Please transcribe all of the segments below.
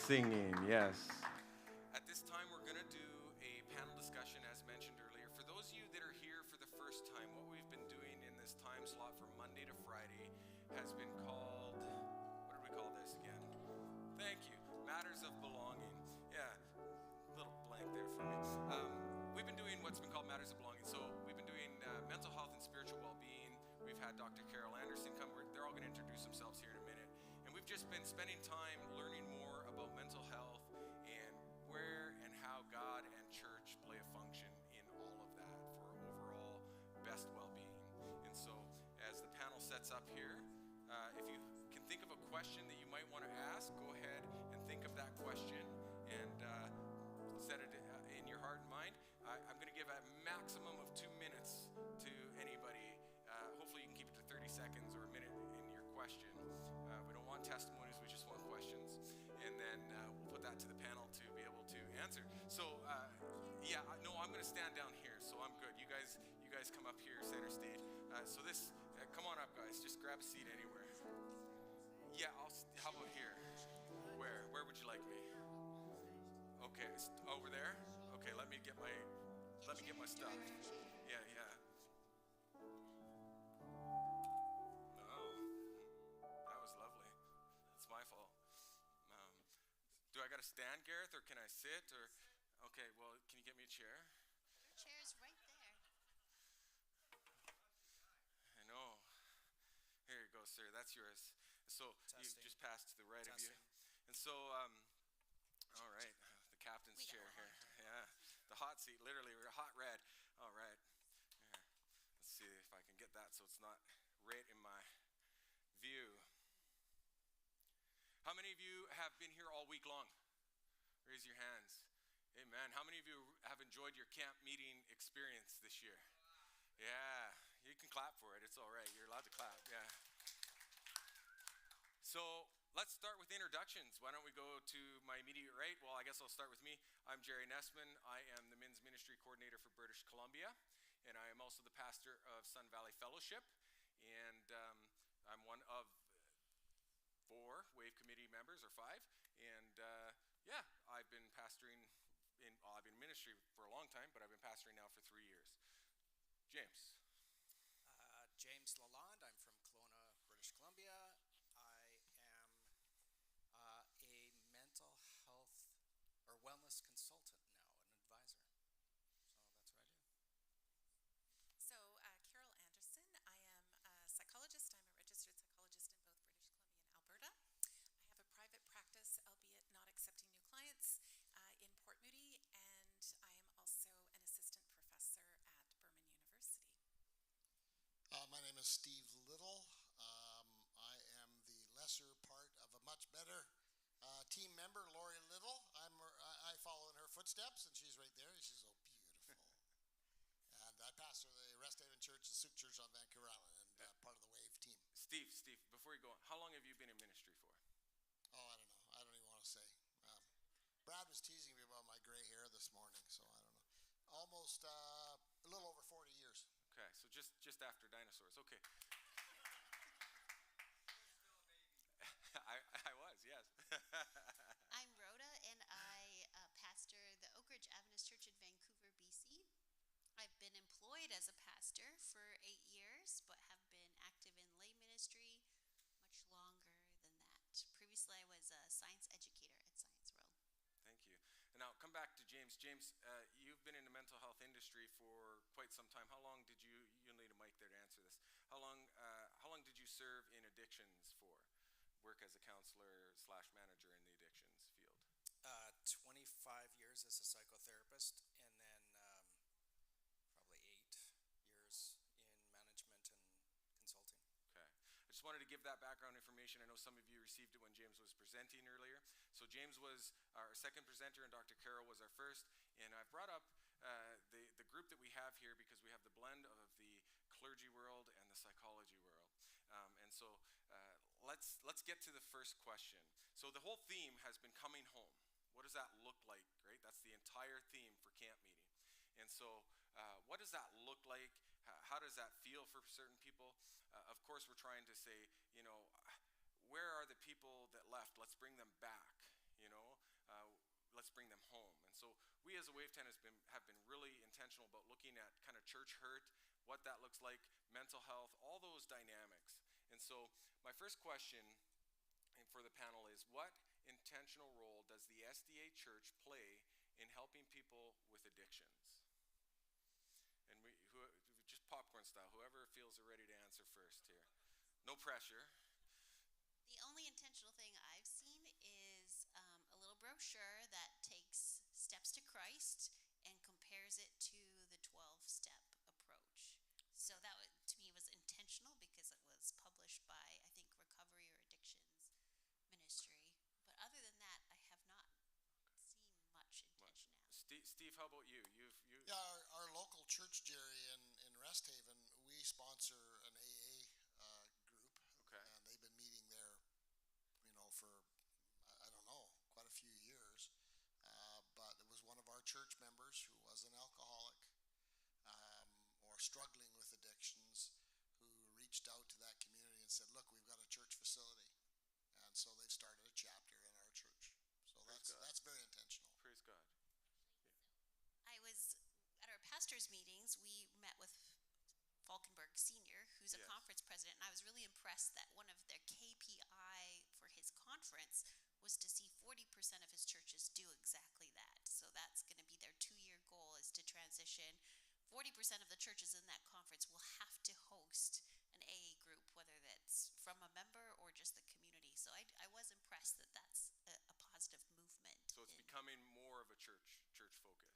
singing. Yes. At this time, we're going to do a panel discussion as mentioned earlier. For those of you that are here for the first time, what we've been doing in this time slot from Monday to Friday has been called, what did we call this again? Thank you. Matters of Belonging. Yeah, little blank there for me. We've been doing what's been called Matters of Belonging. So we've been doing mental health and spiritual well-being. We've had Dr. Carol Anderson come. They're all going to introduce themselves here in a minute. And we've just been spending time learning more about mental health and where and how God and church play a function in all of that for overall best well-being. And so as the panel sets up here, if you can think of a question that you might want to ask, go ahead and think of that question and set it in your heart and mind. I'm going to give a maximum of 2 minutes to anybody. Hopefully you can keep it to 30 seconds or a minute in your question. We don't want testimonies, we just want questions. And then we'll put that to the panel to be able to answer. So no, I'm going to stand down here, so I'm good. You guys come up here, center stage. Come on up, guys. Just grab a seat anywhere. Yeah, how about here? Where would you like me? Okay, over there. Okay, let me get my stuff. Yeah. Oh, that was lovely. That's my fault. Do I got to stand, Gareth, or can I sit? Or okay, well, can you get me a chair? Your chair's right there. I know. Here you go, sir. That's yours. So you just passed to the right of you. And so, all right, the captain's chair here. Yeah, the hot seat, literally, we're hot red. All right. Here. Let's see if I can get that so it's not right in my view. How many of you have been here all week long? Raise your hands. Amen. How many of you have enjoyed your camp meeting experience this year? Yeah, you can clap for it. It's all right. You're allowed to clap. Yeah. So let's start with introductions. Why don't we go to my immediate right? Well, I guess I'll start with me. I'm Jerry Nessman. I am the Men's Ministry Coordinator for British Columbia, and I am also the pastor of Sun Valley Fellowship. And I'm one of 4 Wave Committee members, or 5. And I've been pastoring I've been in ministry for a long time, but I've been pastoring now for 3 years. James. James Lalonde. I'm from Kelowna, British Columbia. I am a mental health or wellness consultant now, an advisor. So that's what I do. So, Carol Anderson. I am a psychologist. I'm a registered psychologist in both British Columbia and Alberta. I have a private practice, albeit not accepting new clients, in Port Moody, and I am also an assistant professor at Burman University. My name is Steve Little. I am the lesser part of a much better team member, Lori Little. I follow in her footsteps, and she's right there. She's so beautiful. And I pastor the Rest Haven Church, the Souk Church on Vancouver Island, and part of the Wave team. Steve, before you go on, how long have you been in ministry for? Oh, I don't know. I don't even want to say. Brad was teasing me about my gray hair this morning, so I don't know. Almost a little over 40 years. Okay, so just after dinosaurs. Okay. I was, yes. I'm Rhoda, and I pastor the Oak Ridge Adventist Church in Vancouver, BC. I've been employed as a pastor for 8 years, but have been active in lay ministry much longer than that. Previously, I was a science educator at Science World. Thank you. And now come back to James. James, you've been in the mental health industry for quite some time. How long did you'll need a mic there to answer this. How long did you serve in addictions for? Work as a counselor / manager in the addictions field? 25 years as a psychotherapist, and then probably 8 years in management and consulting. Okay. I just wanted to give that background information. I know some of you received it when James was presenting earlier. So James was our second presenter, and Dr. Carol was our first. And I've brought up the group that we have here because we have the blend of the clergy world and the psychology world. And so let's get to the first question. So the whole theme has been coming home. What does that look like, right? That's the entire theme for camp meeting. And so what does that look like? How does that feel for certain people? Of course, we're trying to say, where are the people that left? Let's bring them back. we as a Wave 10 have been really intentional about looking at kind of church hurt, what that looks like, mental health, all those dynamics. And so my first question for the panel is, what intentional role does the SDA Church play in helping people with addictions? And just popcorn style, whoever feels ready to answer first here. No pressure. The only intentional thing I've seen is a little brochure that takes steps to Christ and compares it to the 12-step approach. So that to me was intentional because it was published by, I think, Recovery or Addictions Ministry. But other than that, I have not seen much intentionality. Steve, how about you? Yeah, our local church, Jerry, in Rest Haven, we sponsor an AA group. Okay. And they've been meeting there, for, I don't know, quite a few years. But it was one of our church members who was an alcoholic or struggling with addictions who reached out to that community and said, look, we've got a church facility. And so they've started a chapter in our church. So that's very intentional. Praise God. I was at our pastors' meetings. We met with Falkenberg Sr., who's a Yes. conference president, and I was really impressed that one of their KPI for his conference was to see 40% of his churches do exactly that. So that's going to be their 2-year goal, is to transition. 40% of the churches in that conference will have to host an AA group, whether that's from a member or just the community. So I was impressed that that's a positive movement. So it's becoming more of a church focus.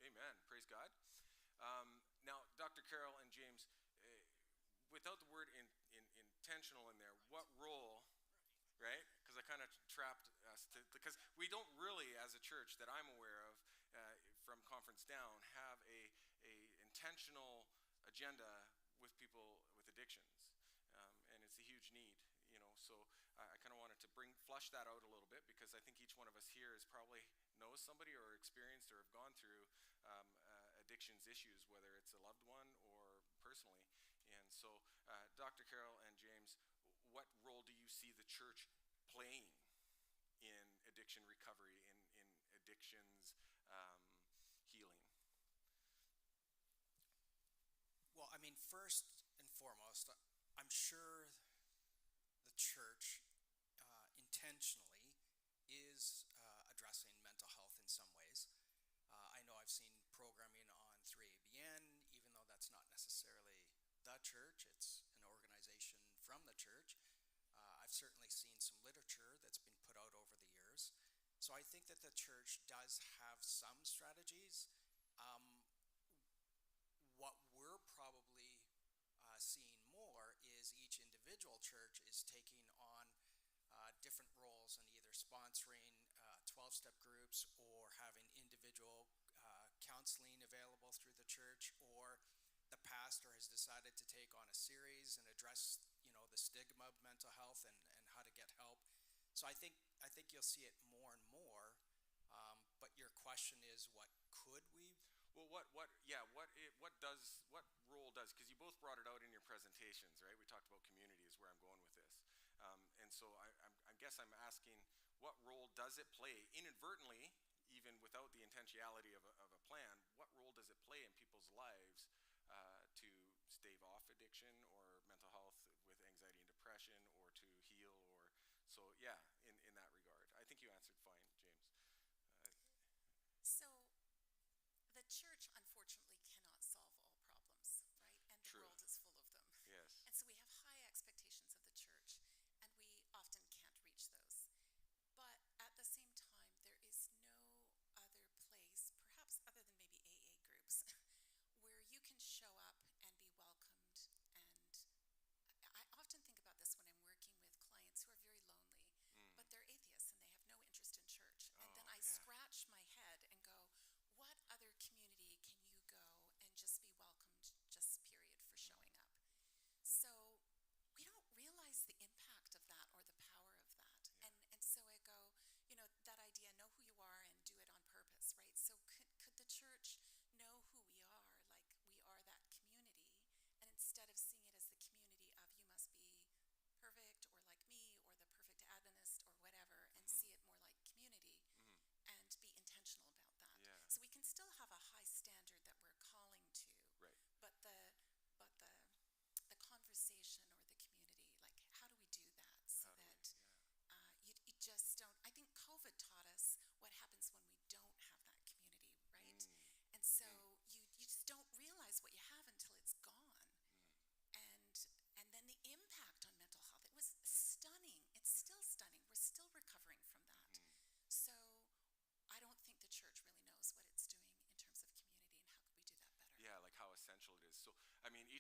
Amen. Praise God. Now, Dr. Carol and James, without the word intentional in there, what role, right? Because I kind of trapped us because we don't really, as a church that I'm aware of, from conference down, have a intentional agenda with people with addictions, and it's a huge need. So I kind of wanted to flush that out a little bit, because I think each one of us here probably knows somebody or experienced or have gone through addictions issues, whether it's a loved one or personally. And so, Dr. Carol and James, what role do you see the church playing in addiction recovery, in addictions healing? Well, I mean, first and foremost, I'm sure the church intentionally is addressing mental health in some ways. I know I've seen programming on 3ABN, even though that's not necessarily the church, it's an organization from the church. I've certainly seen some literature that's been put out over the years. So I think that the church does have some strategies. What we're probably seeing more is each individual church is taking on different roles and either sponsoring 12-step groups or having individual counseling available through the church, or the pastor has decided to take on a series and address the stigma of mental health and how to get help. So I think you'll see it more and more. But your question is, what could we? Well, what role does, because you both brought it out in your presentations, right? We talked about community is where I'm going with this. And so I guess I'm asking, what role does it play inadvertently, even without the intentionality of a plan? What role does it play in people's lives to stave off addiction or mental health with anxiety and depression, or to heal, or so? Yeah, in that regard, I think you answered fine, James. So the church, unfortunately, cannot solve all problems, right? And the True. world is full of them. Yes. And so we have high expectations of the church, and we often can't reach those. But at the same time, there is no other place, perhaps other than maybe AA groups, where you can show up and be welcomed. And I often think about this when I'm working with clients who are very lonely,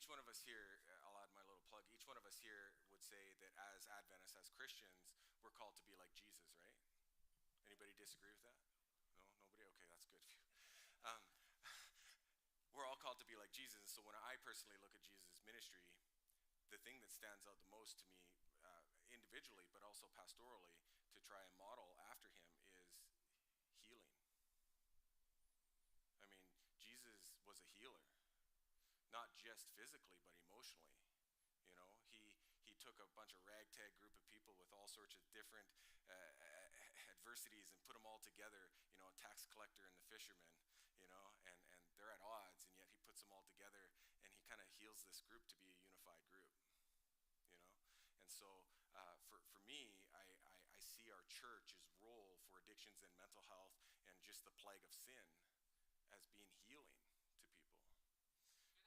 each one of us here, I'll add my little plug. Each one of us here would say that as Adventists, as Christians, we're called to be like Jesus, right? Anybody disagree with that? No, nobody. Okay, that's good. Um, we're all called to be like Jesus. So when I personally look at Jesus' ministry, the thing that stands out the most to me, individually, but also pastorally, to try and model after him is healing. I mean, Jesus was a healer, not just physically, but emotionally. You know, he took a bunch of ragtag group of people with all sorts of different adversities and put them all together. You know, a tax collector and the fisherman. You know, and they're at odds, and yet he puts them all together, and he kind of heals this group to be a unified group. You know, and so for me, I see our church's role for addictions and mental health and just the plague of sin as being healing to people.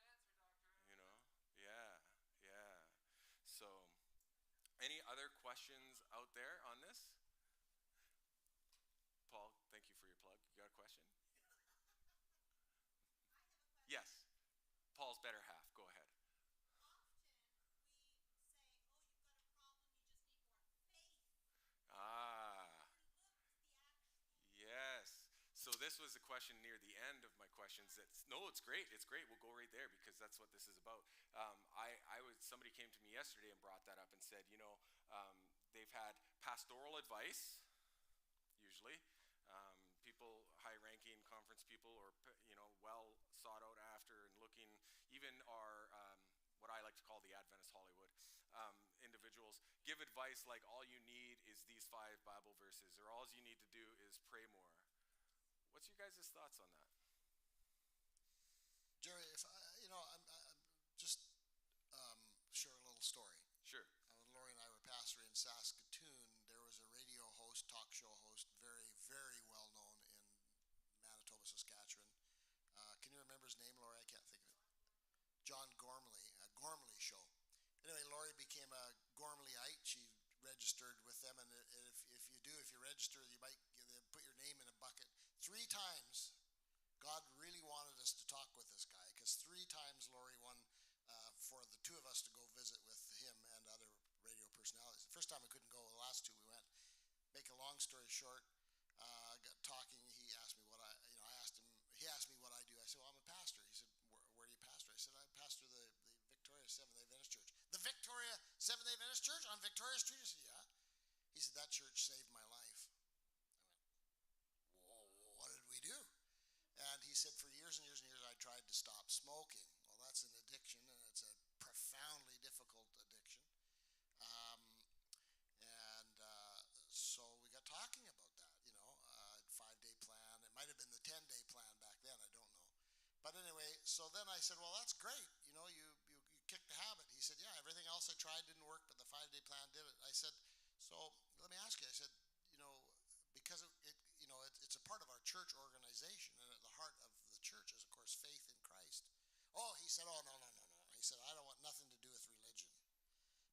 Good answer, Doctor. You know, yeah, yeah. So, any other questions out there on this? Paul, thank you for your plug. You got a question? Yes. Paul's better half. Go ahead. Ah, yes. So this was a question near the end of my questions. No, it's great. It's great. We'll go right there because that's what this is about. Somebody came to me yesterday and brought that up and said, they've had pastoral advice, usually, people, high-ranking conference people, or well sought out after and looking, even our what I like to call the Adventist Hollywood individuals, give advice like all you need is these 5 Bible verses, or all you need to do is pray more. What's your guys' thoughts on that? Jerry, if I'm just share a little story. Sure. When Lori and I were pastoring in Saskatoon, there was a radio host, talk show host, very, very well known in Manitoba, Saskatchewan. Can you remember his name, Lori? I can't think of it. John Gormley, a Gormley show. Anyway, Lori became a Gormleyite. She registered with them, and if you register, you might put your name in a bucket. 3 times, God really wanted us to talk with this guy, because 3 times Lori won for the 2 of us to go visit with him and other radio personalities. The first time we couldn't go. The last 2 we went. Make a long story short, got talking. He asked me what he asked me what I do. I said, well, I'm a pastor. He said, where do you pastor? I said, I pastor the Victoria Seventh-day Adventist Church. The Victoria Seventh-day Adventist Church on Victoria Street? I said, yeah. He said, that church saved my life. I went, whoa, what did we do? And he said, for years and years and years, I tried to stop smoking. Well, that's an addiction, and it's a profoundly difficult addiction. So we got talking about that, 5-day plan. It might have been the 10-day plan back then. I don't know. But anyway, so then I said, well, that's great. You kicked the habit. He said, yeah, everything else I tried didn't work, but the 5-day plan did it. I said, so let me ask you. I said, because it's a part of our church organization, and at the heart of the church is, of course, faith in Christ. Oh, he said, oh, no. He said, I don't want nothing to do with religion.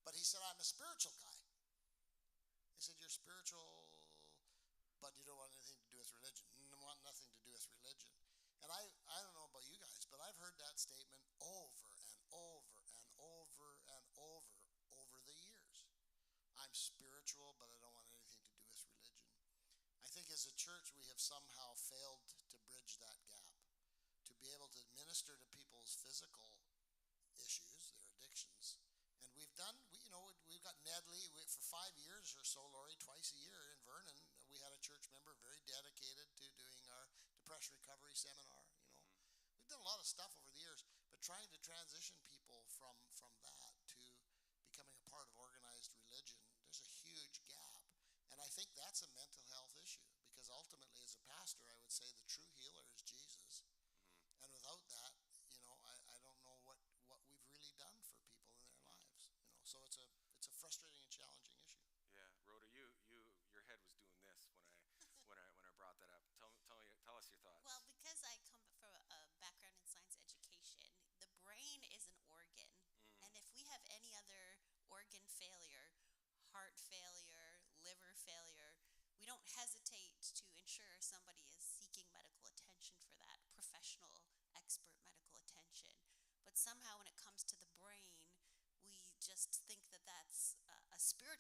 But he said, I'm a spiritual guy. He said, you're spiritual, but you don't want anything to do with religion. Want nothing to do with religion. And I don't know about you guys, but I've heard that statement over and over and over and over the years. I'm spiritual, but I don't want anything to do with religion. I think as a church, we have somehow failed to bridge that gap, to be able to minister to people's physical issues, their addictions. And we've got Nedley. For 5 years or so, Lori, twice a year in Vernon, we had a church member very dedicated to doing our depression recovery seminar. We've done a lot of stuff over the years, but trying to transition people from that to becoming a part of organized religion, there's a huge gap. And I think that's a mental health issue, because ultimately, as a pastor, I would say the true healer is Jesus. Mm-hmm. And without that, I don't know what we've really done for people in their lives. So it's a frustrating and challenging issue. Yeah, Rhoda, your head was doing this when I brought that up. Tell us your thoughts. Well, because I come from a background in science education, the brain is an organ. And if we have any other organ failure, heart failure, liver failure, we don't hesitate to ensure somebody is seeking medical attention for that, professional, expert medical attention. But somehow when it comes to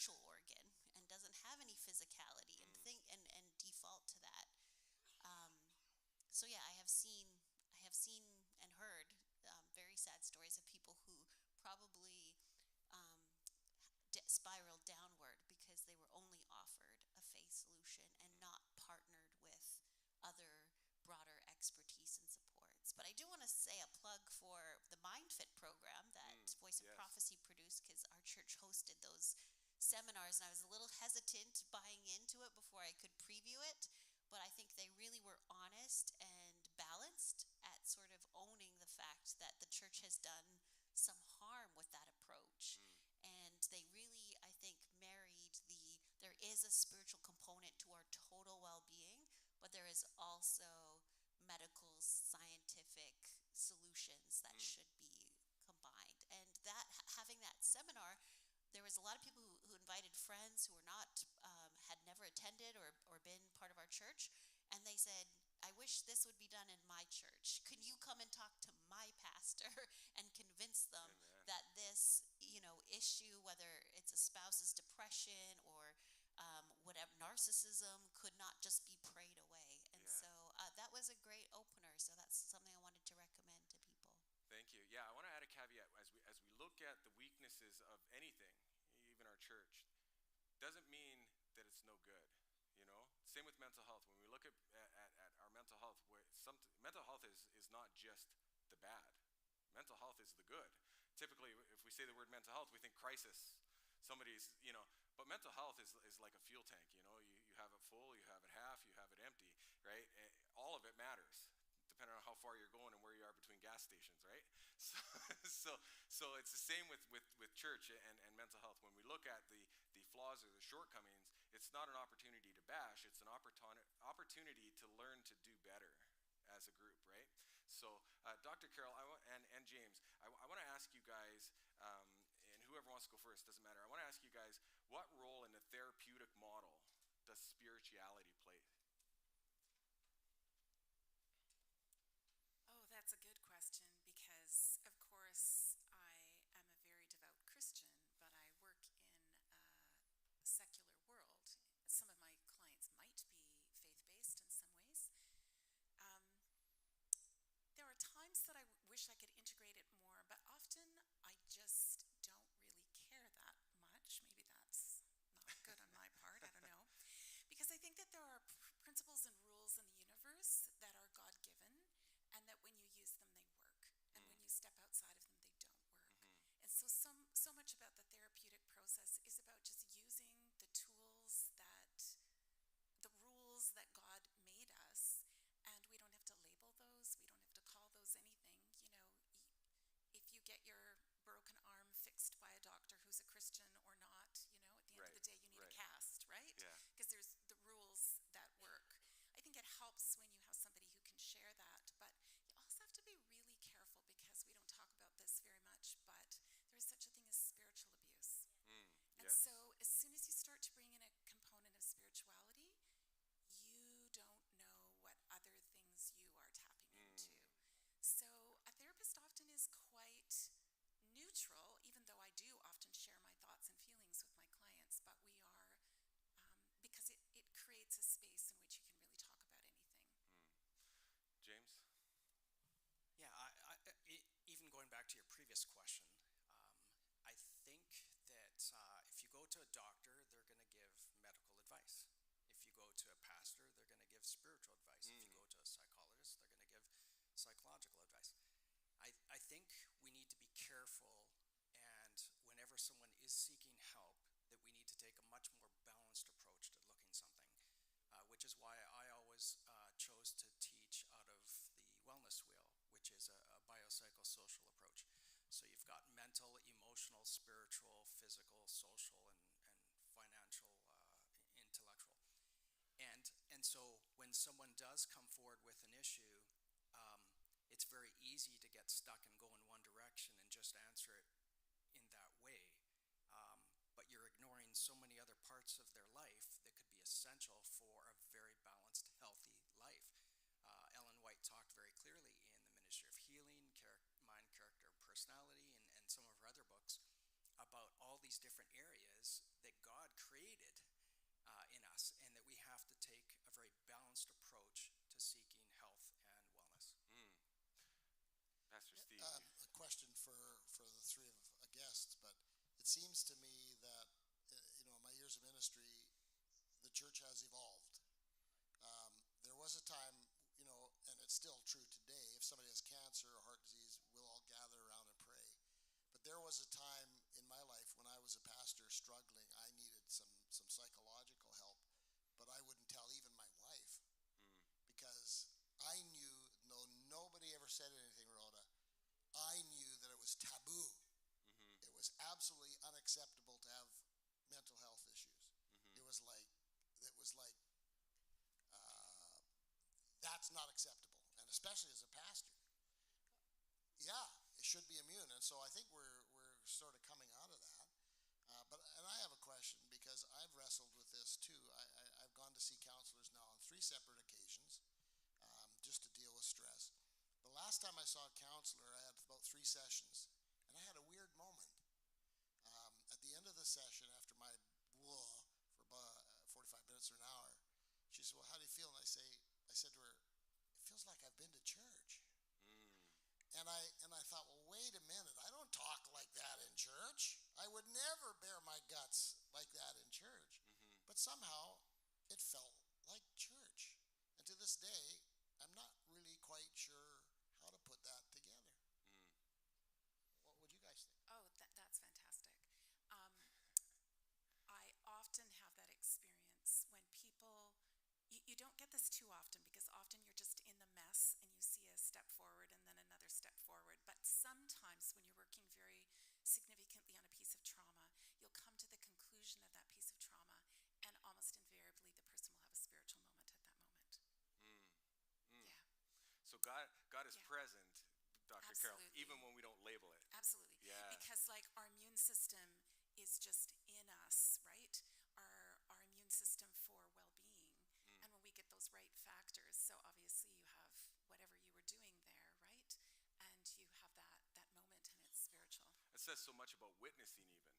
spiritual organ and doesn't have any physicality and think and default to that. Um, so yeah, I have seen and heard very sad stories of people who probably um, spiraled downward because they were only offered a faith solution and not partnered with other broader expertise and supports. But I do want to say a plug for the MindFit program that Voice of yes. Prophecy produced, because our church hosted those seminars, and I was a little hesitant buying into it before I could preview it. But I think they really were honest and balanced at sort of owning the fact that the church has done some harm with that approach. And they really, I think, married there is a spiritual component to our total well-being, but there is also medical, scientific solutions that should be combined. And that, having that seminar, there was a lot of people who invited friends who were not, had never attended or been part of our church, and they said, I wish this would be done in my church. Can you come and talk to my pastor and convince them that this, issue, whether it's a spouse's depression or whatever, narcissism, could not just be prayed away. And so that was a great opener. So that's something I wanted to recommend to people. Thank you. Yeah, I want to add a caveat as we look at the weaknesses of anything, even our church, doesn't mean that it's no good. Same with mental health. When we look at our mental health, mental health is not just the bad. Mental health is the good. Typically, if we say the word mental health, we think crisis. Somebody's, but mental health is like a fuel tank. You have it full, you have it half, you have it empty, right? All of it matters, depending on how far you're going and where you are between gas stations, right? So it's the same with church and mental health. When we look at the flaws or the shortcomings, it's not an opportunity to bash. It's an opportunity to learn to do better as a group, right? So Dr. Carol and James, I want to ask you guys, and whoever wants to go first, doesn't matter. I want to ask you guys, what role in the therapeutic model does spirituality play? Oh, that's a good question, because, of course, I am a very devout Christian, but I work in a secular world. Some of my clients might be faith-based in some ways. There are times that I wish I could integrate it more, but often I just don't really care that much. Maybe that's not good on my part, I don't know. Because I think that there are principles and rules in the universe that are God-given, and that when you use them, they work. And when you step outside of them, they don't work. And so much about the therapeutic process is about just using the tools the rules that God made us, and we don't have to label those. We don't have to call those anything. If you get your broken arm fixed by a doctor who's a Christian or not, at the end of the day, you need a cast, right? Yeah. Because there's the rules that work. I think it helps when you have somebody who can share that, but you also have to be really careful, because we don't talk about this very much, but there is such a thing as spiritual abuse. And Yes. so as soon as you start to bring in a component of spirituality, you don't know what other things you are tapping into. So a therapist often is quite neutral, even though I do often share my thoughts and feelings with my clients, but we are, because it creates a space in which you can really talk about anything. James? Yeah, even going back to your previous question, I think that if you go to a doctor, they're going to give medical advice. If you go to a pastor, they're going to give spiritual advice. If you go to a psychologist, they're going to give psychological advice. I think we need to be careful, and whenever someone is seeking help, that we need to take a much more balanced approach to looking something, which is why I always chose to teach out of the wellness wheel, which is a biopsychosocial approach. So you've got mental, emotional, spiritual, physical, social, and financial, intellectual. And so when someone does come forward with an issue, it's very easy to get stuck and go in one direction and just answer it in that way. But you're ignoring so many other parts of their life that could be essential for a very balanced, healthy life. Ellen White talked very clearly in The Ministry of Healing, Mind, Character, Personality, and some of her other books about all these different areas is that God created in us, and that we have to take a very balanced approach to seeking health and wellness. Pastor Steve. A question for the three of guests, but it seems to me that in my years of ministry, the church has evolved. There was a time, and it's still true today. If somebody has cancer or heart disease, we'll all gather around and pray. But there was a time in my life when I was a pastor struggling. I needed some psychological help, but I wouldn't tell even my wife because I knew, though nobody ever said anything, Rhoda, I knew that it was taboo. It was absolutely unacceptable to have mental health issues. It was like that's not acceptable, and especially as a pastor. Yeah, it should be immune, and so I think we're sort of coming out of that. And I have a question because I've wrestled with this too. I've gone to see counselors now on 3 separate occasions, just to deal with stress. The last time I saw a counselor, I had about 3 sessions, and I had a weird moment. At the end of the session, after my for about 45 minutes or an hour, she said, "Well, how do you feel?" And I said to her, "It feels like I've been to church." And I thought, well, wait a minute. I don't talk like that in church. I would never bare my guts like that in church. But somehow it felt like church. And to this day, I'm not really quite sure how to put that together. What would you guys think? Oh, that's fantastic. I often have that experience when people, you don't get this too often because often you're just in the mess and you see a step forward and then another step forward. But sometimes when you're working very significantly on a piece of trauma, you'll come to the conclusion of that piece of trauma, and almost invariably the person will have a spiritual moment at that moment. Yeah. So God is Yeah. present, Dr. Carol, Absolutely. even when we don't label it. Absolutely. Yeah. Because like our immune system is just in us, right? Our immune system for well-being. And when we get those right factors, so obviously you have whatever you were doing there, right? And you have that moment and it's spiritual. It says so much about witnessing even,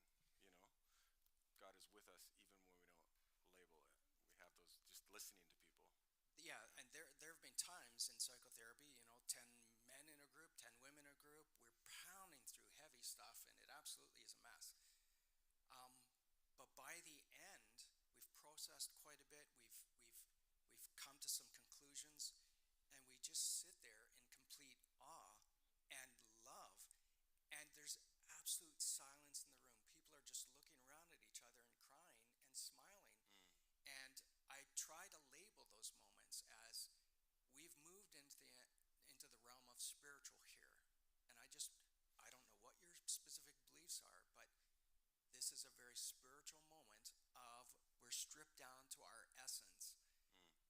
God is with us even when we don't label it. We have those just listening to people. Yeah, and there have been times in psychotherapy, 10 men in a group, 10 women in a group, we're pounding through heavy stuff, and it absolutely is a mess. But by the end, we've processed quite a bit. We've come to some conclusions, and we just sit there in complete awe and love. And there's absolute silence in the room. People are just looking around at each other and crying and smiling. And I try to label those moments as we've moved into the realm of spiritual here. And I don't know what your specific beliefs are, but this is a very spiritual moment of we're stripped down to our essence,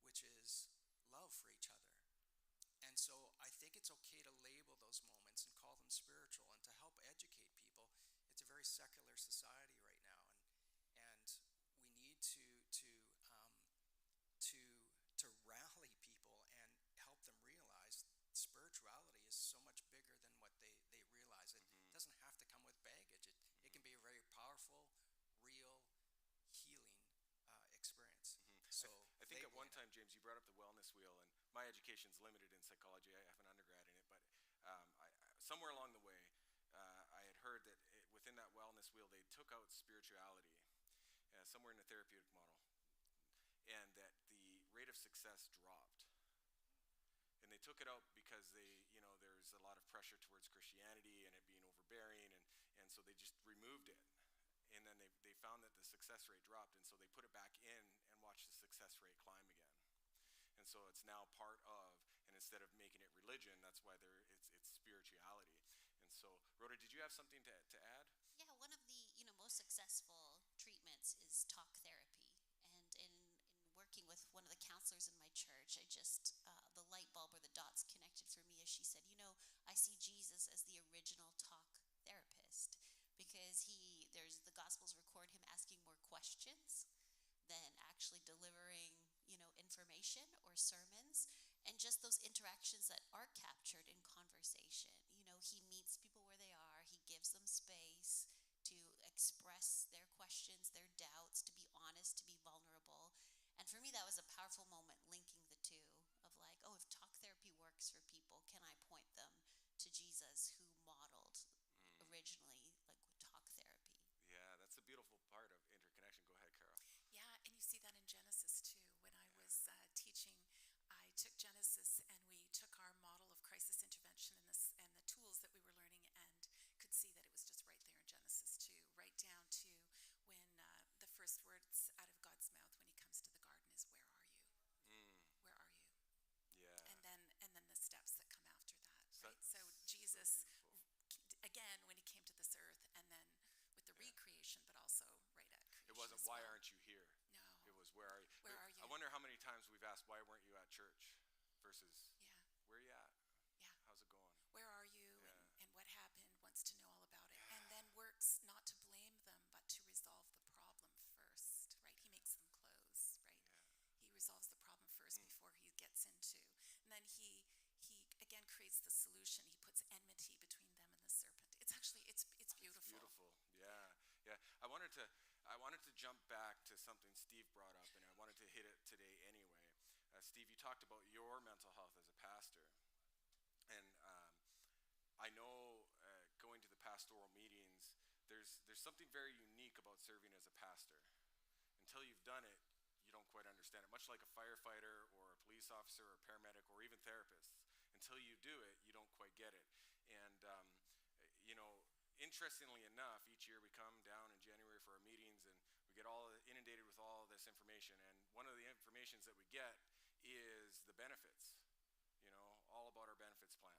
which is love for each other. And so I think it's okay to label those moments and call them spiritual and to help educate people. It's a very secular society right now, and we need to rally people and help them realize spirituality is so much bigger than what they realize. It doesn't have to come with baggage. It can be a very powerful, real, healing experience. So I think at one time, James, you brought up the wellness wheel, and my education's limited in psychology. I have an undergrad in it, but somewhere along the way, I had heard that within that wellness wheel, they took out spirituality somewhere in the therapeutic model, and that the rate of success dropped. And they took it out because there's a lot of pressure towards Christianity and it being overbearing, and so they just removed it. And then they found that the success rate dropped, and so they put it back in and watched the success rate climb again. And so it's now part of, and instead of making it religion, that's why it's spirituality. And so, Rhoda, did you have something to add? Yeah, one of the most successful treatments is talk therapy, and in working with one of the counselors in my church, I just the light bulb or the dots connected for me as she said, I see Jesus as the original talk therapist because the Gospels record him asking more questions than actually delivering information or sermons, and just those interactions that are captured in conversation. He meets people where they are. He gives them space to express their questions, their doubts, to be honest, to be vulnerable. And for me, that was a powerful moment linking the two of like, oh, if talk therapy works for people, can I point them to Jesus who modeled originally like talk therapy? Yeah, that's a beautiful part of interconnection. Go ahead, Carol. Yeah, and you see that in Genesis too. When I was teaching, I took Genesis and we took our model of crisis intervention and the tools that we were learning and could see that it was just right there in Genesis too, right down to when the first words out of God's mouth when He comes to the garden is, "Where are you? Where are you?" Yeah. And then the steps that come after that, So- right? So so Jesus, beautiful. again, when He came to this earth, and then with the recreation, but also right at creation. It wasn't, as why well. aren't you here? No. It was, where are you? Where are you? I wonder how many times we've asked, why weren't you at church? Versus, Yeah. where are you at? Yeah. How's it going? Where are you? Yeah. And what happened? Wants to know all about it. And then works not to blame them, but to resolve the problem first, right? He makes them close, right? He resolves the problem first before he gets into. And then he again creates the solution. He puts enmity between them and the serpent. It's actually it's beautiful. Beautiful. Yeah. Yeah. I wanted to jump back to something Steve brought up, and I wanted to hit it today anyway. Steve, you talked about your mental health as a pastor, and I know going to the pastoral meetings, there's something very unique about serving as a pastor. Until you've done it, you don't quite understand it. Much like a firefighter or a police officer or a paramedic or even therapists, until you do it, you don't quite get it. And interestingly enough, each year we come down in January for our meetings, and we get all inundated with all this information. And one of the informations that we get is the benefits, all about our benefits plan.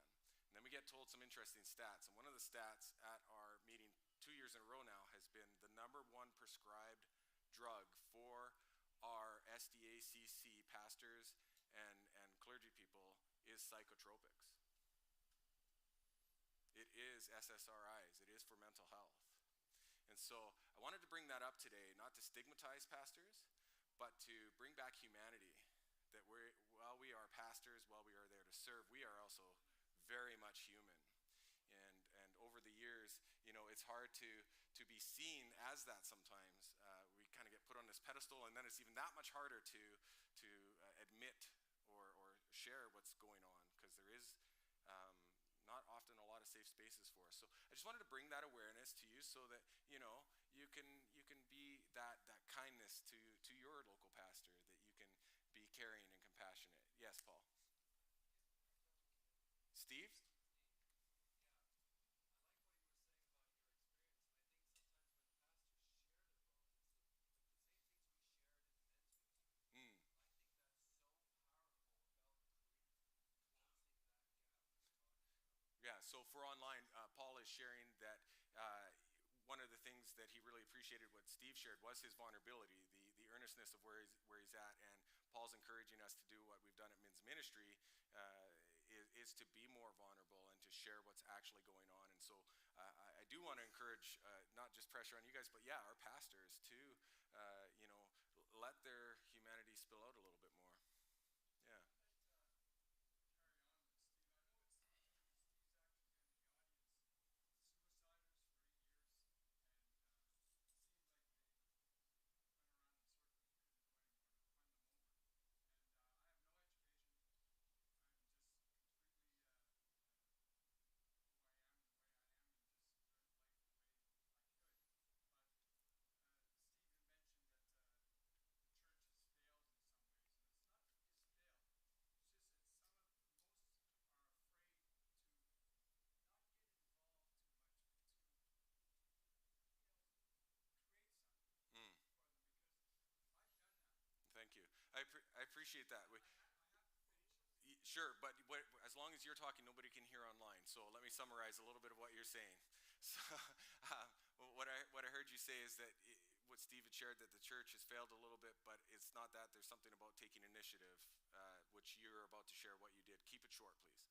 And then we get told some interesting stats. And one of the stats at our meeting 2 years in a row now has been the number one prescribed drug for our SDACC pastors and clergy people is psychotropics. It is SSRIs. It is for mental health. And so I wanted to bring that up today, not to stigmatize pastors, but to bring back humanity. That while we are pastors, while we are there to serve, we are also very much human. And over the years, it's hard to be seen as that sometimes. We kind of get put on this pedestal, and then it's even that much harder to admit or share what's going on, because there is not often a lot of safe spaces for us. So I just wanted to bring that awareness to you, so that you can be that kindness to your local pastor, that you can be caring and compassionate. Yes, Paul. Steve? Mm. Yeah, so for online, Paul is sharing that one of the things that he really appreciated what Steve shared was his vulnerability, the earnestness of where he's at, and Paul's encouraging us to do what we've done at Men's Ministry, is to be more vulnerable and to share what's actually going on. And so I do want to encourage, not just pressure on you guys, but our pastors to, let their humanity spill out a little bit more. Yeah. Mm. Thank you. I appreciate that. Sure, but as long as you're talking, nobody can hear online. So let me summarize a little bit of what you're saying. So what I heard you say is that what Steve had shared, that the church has failed a little bit, but it's not that. There's something about taking initiative, which you're about to share what you did. Keep it short, please.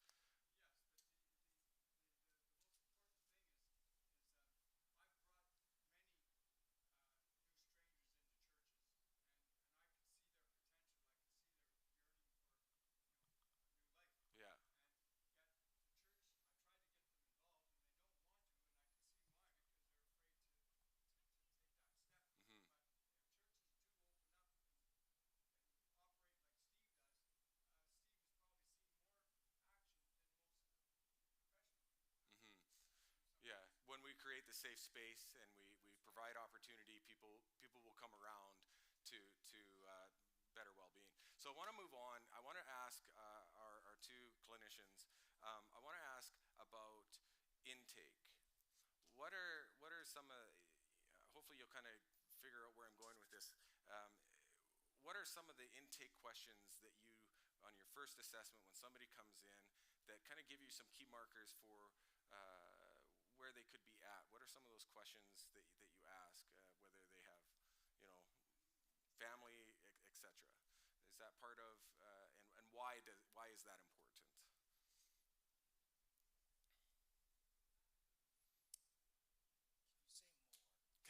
Yeah. create the safe space and we provide opportunity, people will come around to better well-being. So I want to move on. I want to ask our two clinicians. I want to ask about intake. What are some of? Hopefully, you'll kind of figure out where I'm going with this. What are some of the intake questions that you, on your first assessment, when somebody comes in, that kind of give you some key markers for where they could be at? What are some of those questions that you ask, whether they have, family, etc.? Is that part of, and why is that important?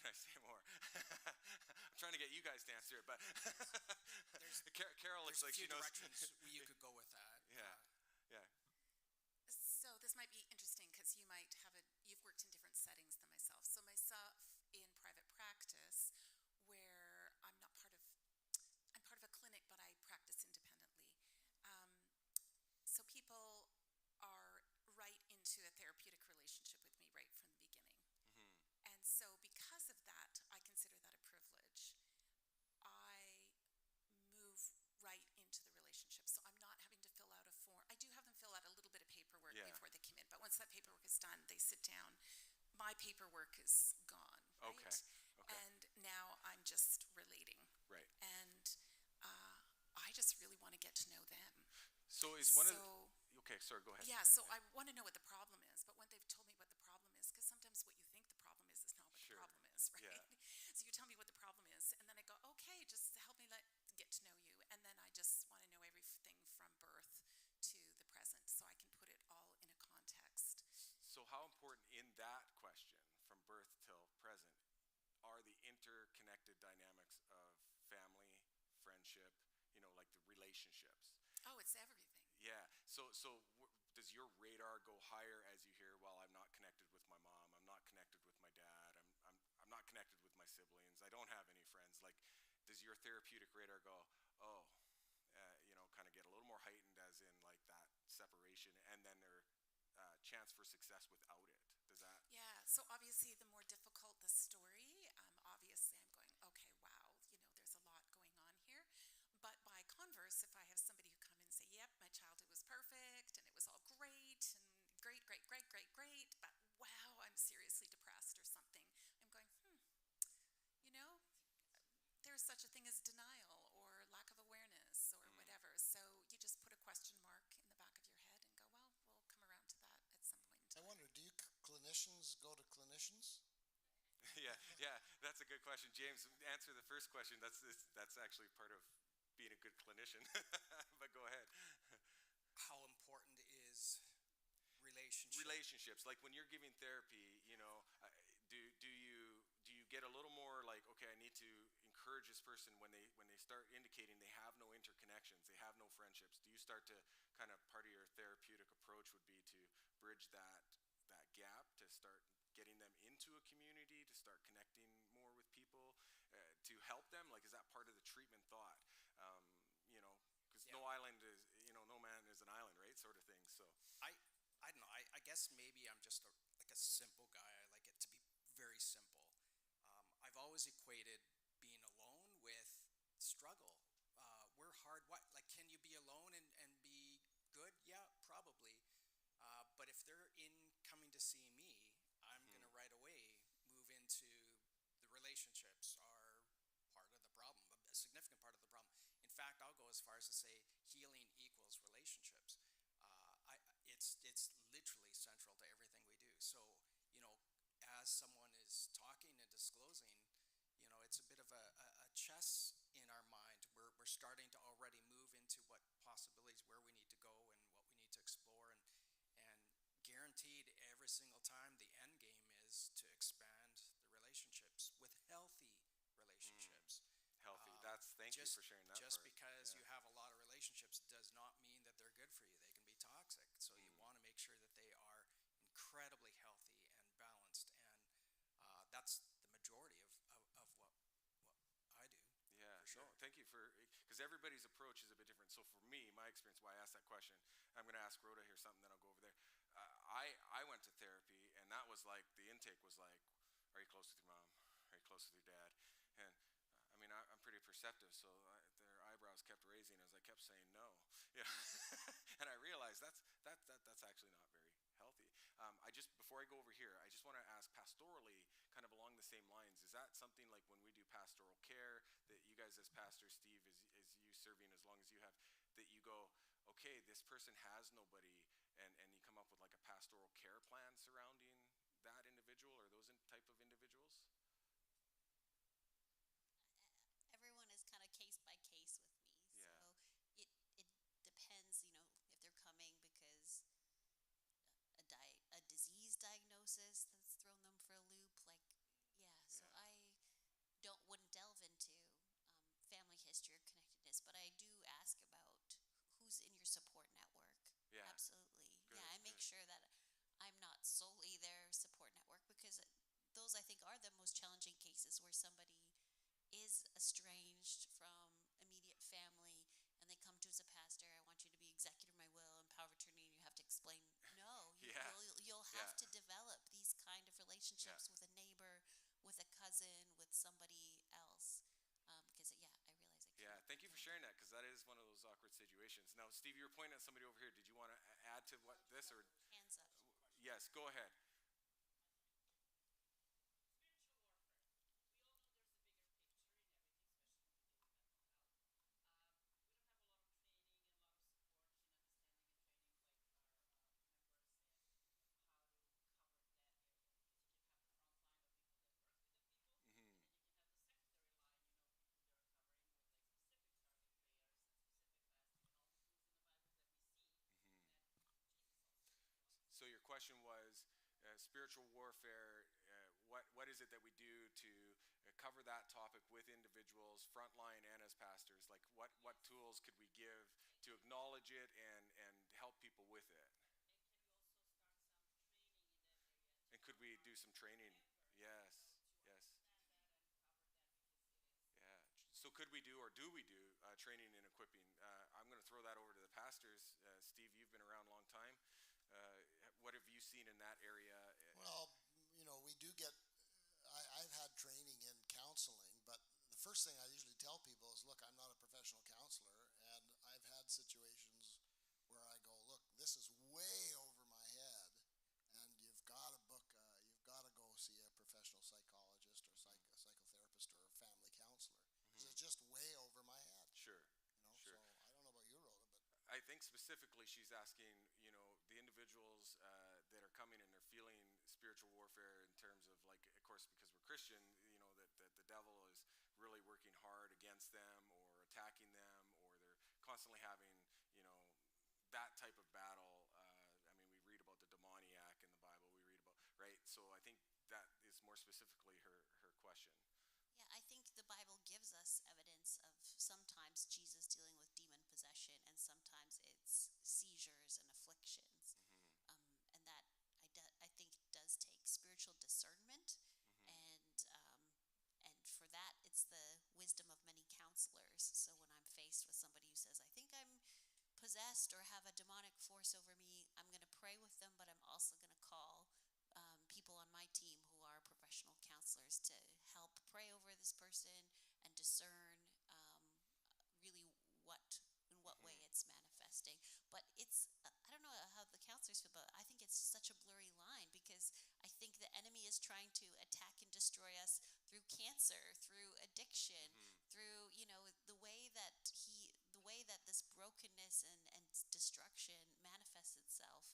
Can I say more? I'm trying to get you guys to answer it, but Carol looks like she knows. There's a few directions you could go with that. Yeah. So this might be interesting because you've worked in different settings than myself. So myself in private practice, where I'm part of a clinic, but I practice independently. So people are right into a therapeutic relationship with me right from the beginning. And so because of that, I consider that a privilege. I move right into the relationship. So I'm not having to fill out a form. I do have them fill out a little bit of paperwork before they come in, but once that paperwork is done, they sit down. My paperwork is gone, right? Okay. And now I'm just relating. Right. And I just really want to get to know them. So is one of the, okay, sorry, go ahead. Yeah, so I want to know what the problem is, but when they've told me what the problem is, because sometimes what you think the problem is not what Sure. the problem is, right? Yeah. So you tell me what the problem is, and then I go, okay, just help me get to know you, and then I just want to know everything from birth to the present, so I can put it all in a context. So how important in that question, from birth till present, are the interconnected dynamics of family, friendship, like the relationships? Oh, it's everything. Yeah. So does your radar go higher as you hear, well, I'm not connected with my mom, I'm not connected with my dad, I'm not connected with my siblings, I don't have any friends. Like, does your therapeutic radar go, oh, kind of get a little more heightened, as in like that separation, and then their chance for success without it? Does that? Yeah. So obviously, the more difficult the story, obviously I'm going, okay, wow, there's a lot going on here. But by converse, if I have somebody who come in and say, yep, my childhood was perfect and it was all great and great, but wow, I'm seriously depressed or something, I'm going, there's such a thing as denial or lack of awareness or whatever. So you just put a question mark in the back of your head and go, well, we'll come around to that at some point in I time. wonder, do you clinicians go to clinicians? Yeah, that's a good question. James, answer the first question. That's actually part of being a good clinician. But go ahead. How important is Relationships, like when you're giving therapy, do you get a little more like, okay, I need to encourage this person when they start indicating they have no interconnections, they have no friendships? Do you start to kind of, part of your therapeutic approach would be to bridge that gap, to start getting them into a community, to start connecting more with people, to help them? Like, is that part of the treatment thought? Because no island is, no man is an island, right? Sort of thing. So I don't know. I guess maybe I'm just like a simple guy. I like it to be very simple. I've always equated being alone with struggle. We're hard. Like, can you be alone and be good? Yeah, probably. But if they're coming to see me, I'm going to right away move into the relationships are part of the problem, a significant part of the problem. In fact, I'll go as far as to say healing equals relationships. It's literally central to everything we do. So, as someone is talking and disclosing, it's a bit of a chess in our mind. We're starting to already move into what possibilities, where we need to go and what we need to explore. And guaranteed every single time, the end game is to expand the relationships with healthy relationships. Healthy. Thank you for sharing that Just part. because you have a lot of relationships does not mean that they're good for you. They can be toxic. So you want to make sure that they are incredibly healthy and balanced. And that's the majority of what I do. Yeah, for sure. no, thank you because everybody's approach is a bit different. So for me, my experience, why I asked that question, I'm going to ask Rhoda here something, then I'll go over there. I went to therapy, and that was like the intake was like, "Are you close with your mom? Are you close with your dad?" And I mean, I'm pretty perceptive, so their eyebrows kept raising as I kept saying no. Yeah, and I realized that's actually not very healthy. I just before I go over here, I just want to ask pastorally, kind of along the same lines. Is that something like when we do pastoral care that you guys as pastors, Steve, is you serving as long as you have, that you go, okay, this person has nobody, and you come up with like a pastoral care plan surrounding that individual or those type of individuals? Everyone is kind of case by case with me. Yeah. So it depends, if they're coming because a disease diagnosis that's thrown them for a loop. Like, yeah. So Yeah. I wouldn't delve into family history or connectedness, but I do ask about who's in your support network. Yeah. Absolutely. Good, Yeah, I make good. sure that I'm not solely their support network because those I think are the most challenging cases where somebody is estranged from immediate family and they come to as a pastor, I want you to be executor of my will and power of attorney, and you have to explain, no, Yeah. you'll have Yeah. to develop these kind of relationships Yeah. with a neighbor, with a cousin, with somebody else. Because, yeah, I realize I Yeah, can't. thank you for sharing that because that is one of those awkward situations. Now, Steve, you were pointing at somebody over here. Did you want to add to what this or Hands up. yes? Go ahead. Hmm. So your question was spiritual warfare. What is it that we do to cover that topic with individuals, frontline and as pastors? Like what tools could we give to acknowledge it and help people with it? And could we do some training? Yes, yes. Yeah. So could we do or do we do training and equipping? I'm going to throw that over to the pastors. Steve, you've been around a long time. What have you seen in that area? Well, we do get. I've had training in counseling, but the first thing I usually tell people is, look, I'm not a professional counselor, and I've had situations where I go, look, this is way over my head, and you've got to you've got to go see a professional psychologist or psychotherapist or a family counselor, because it's just way over my head. Sure, So sure. I don't know about you, Rhoda, but I think specifically she's asking, the individuals that are coming and they're feeling spiritual warfare in terms of like, of course, because we're Christian, that the devil is really working hard against them or attacking them, or they're constantly having, that type of battle. I mean, we read about the demoniac in the Bible. We read about, right? So I think that is more specifically her question. Yeah, I think the Bible gives us evidence of sometimes Jesus dealing with demon possession, and sometimes it's seizures and afflictions, Mm-hmm. and that I think does take spiritual discernment, Mm-hmm. and for that it's the wisdom of many counselors. So when I'm faced with somebody who says, "I think I'm possessed or have a demonic force over me," I'm going to pray with them, but I'm also going to call people on my team who are professional counselors to help pray over this person and discern really in what way Mm-hmm. it's manifesting. But I don't know how the counselors feel, but I think it's such a blurry line because I think the enemy is trying to attack and destroy us through cancer, through addiction, Mm-hmm. through the way that this brokenness and destruction manifests itself.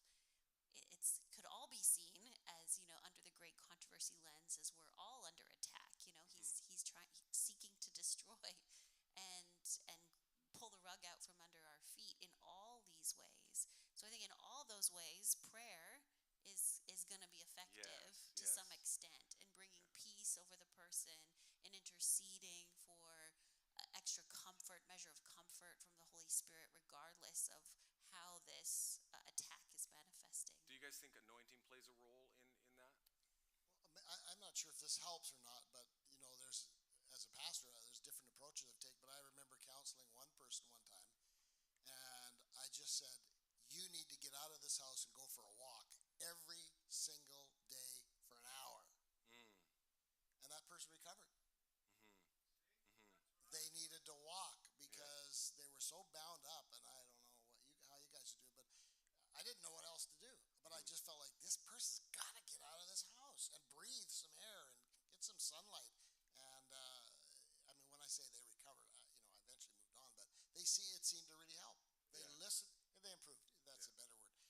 It's could all be seen as under the great controversy lens as we're all under attack. Mm-hmm. He's trying seeking to destroy and pull the rug out from under our feet in all these ways. So I think in all those ways prayer is going to be effective Yes, to some yes. extent in bringing peace over the person, in interceding for extra comfort, measure of comfort from the Holy Spirit, regardless of how this attack is manifesting. Do you guys think anointing plays a role in that? I'm not sure if this helps or not, but there's as a pastor, there's different approaches I've taken. But I remember counseling one person one time, and I just said, "You need to get out of this house and go for a walk every single day person recovered. Mm-hmm. They needed to walk because they were so bound up, and I don't know how you guys do, but I didn't know what else to do. But I just felt like this person's got to get out of this house and breathe some air and get some sunlight. And I mean, when I say they recovered, I eventually moved on, but it seemed to really help. They listened and they improved. That's a better word.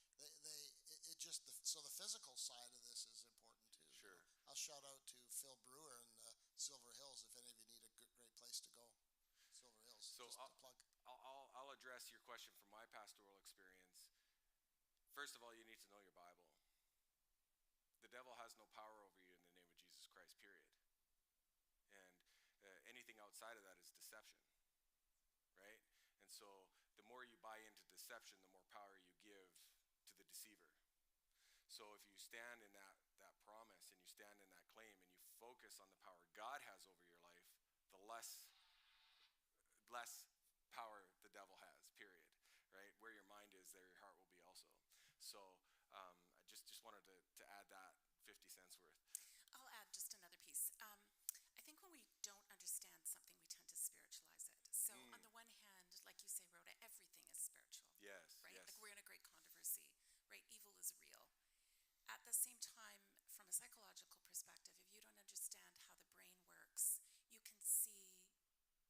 It just so the physical side of this is important too. Sure. I'll shout out to Phil Brewer in Silver Hills if any of you need a great place to go. Silver Hills. So just a plug. I'll address your question from my pastoral experience. First of all, you need to know your Bible. The devil has no power over you in the name of Jesus Christ, period. And anything outside of that is deception, right? And so the more you buy into deception, the more power you give to the deceiver. So if you stand in that promise and you stand in that claim and you focus on the power God has over your life, the less power the devil has, period, right? Where your mind is, there your heart will be also. So I just wanted to add that 50 cents worth. I'll add just another piece. I think when we don't understand something, we tend to spiritualize it. So on the one hand, like you say, Rhoda, everything is spiritual. Yes, right? yes. Like we're in a great controversy, right? Evil is real. At the same time, from a psychological perspective, if you don't understand how the brain works, you can see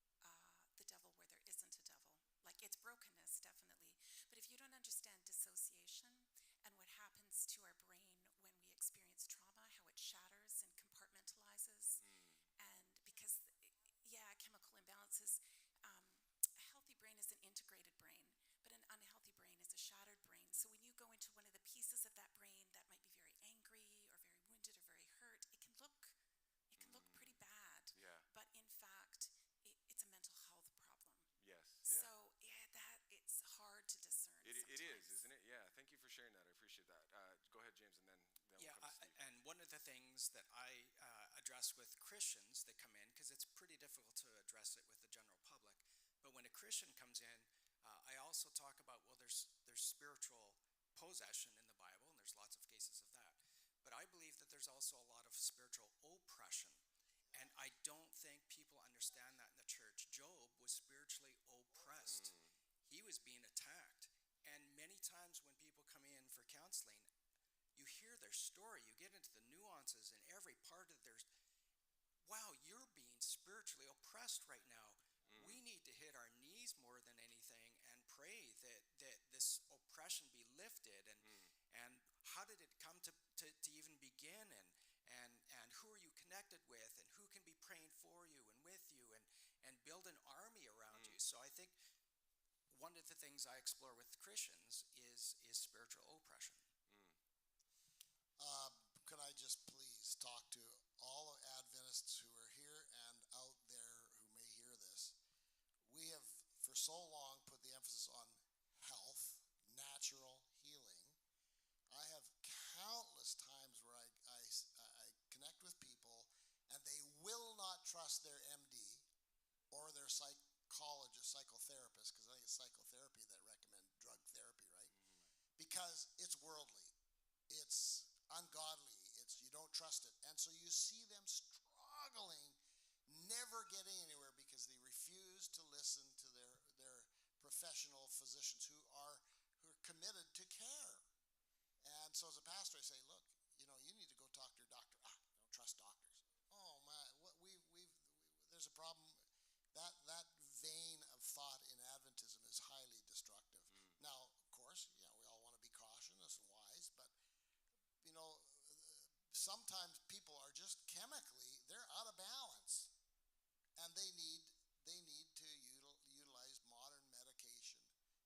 the devil where there isn't a devil. Like it's brokenness, definitely. But if you don't understand dissociation and what happens to our brain when we experience trauma, how it shatters and compartmentalizes, and because, chemical imbalances, a healthy brain is an integrated brain, but an unhealthy brain is a shattered brain. So when you go into one of the pieces of that brain that might be very angry or very wounded or very hurt, it can look pretty bad. Yeah. But in fact, it's a mental health problem. Yes. So it's hard to discern. It is, isn't it? Yeah. Thank you for sharing that. I appreciate that. Go ahead, James, and then we'll come to Steve. And one of the things that I address with Christians that come in, because it's pretty difficult to address it with the general public, but when a Christian comes in, I also talk about, well, there's spiritual possession in the Bible, and there's lots of cases of that. But I believe that there's also a lot of spiritual oppression. And I don't think people understand that in the church. Job was spiritually oppressed. He was being attacked. And many times when people come in for counseling, you hear their story, you get into the nuances in every part of their, wow, you're being spiritually oppressed right now. We need to hit our knees more than anything and pray that this oppression be lifted. And how did it come to even begin? And who are you connected with? And who can be praying for you and with you and build an army around you? So I think one of the things I explore with Christians is spiritual oppression. Could I just please talk to all Adventists who are here and out there who may hear this? We have for so long put the emphasis on health, natural healing. I have countless times where I connect with people and they will not trust their MD or their psychologist, psychotherapist, because I think it's psychotherapy that recommend drug therapy, right? Because it's worldly, it's ungodly, you don't trust it. And so you see them struggling, never getting anywhere because they refuse to listen to their professional physicians who are committed to care. And so as a pastor, I say, look, you need to go talk to your doctor. Don't trust doctors. Oh my, there's a problem. That vein of thought in Adventism is highly destructive. Now, of course, we all want to be cautious and wise, but sometimes people are just chemically, they're out of balance, and they need to utilize modern medication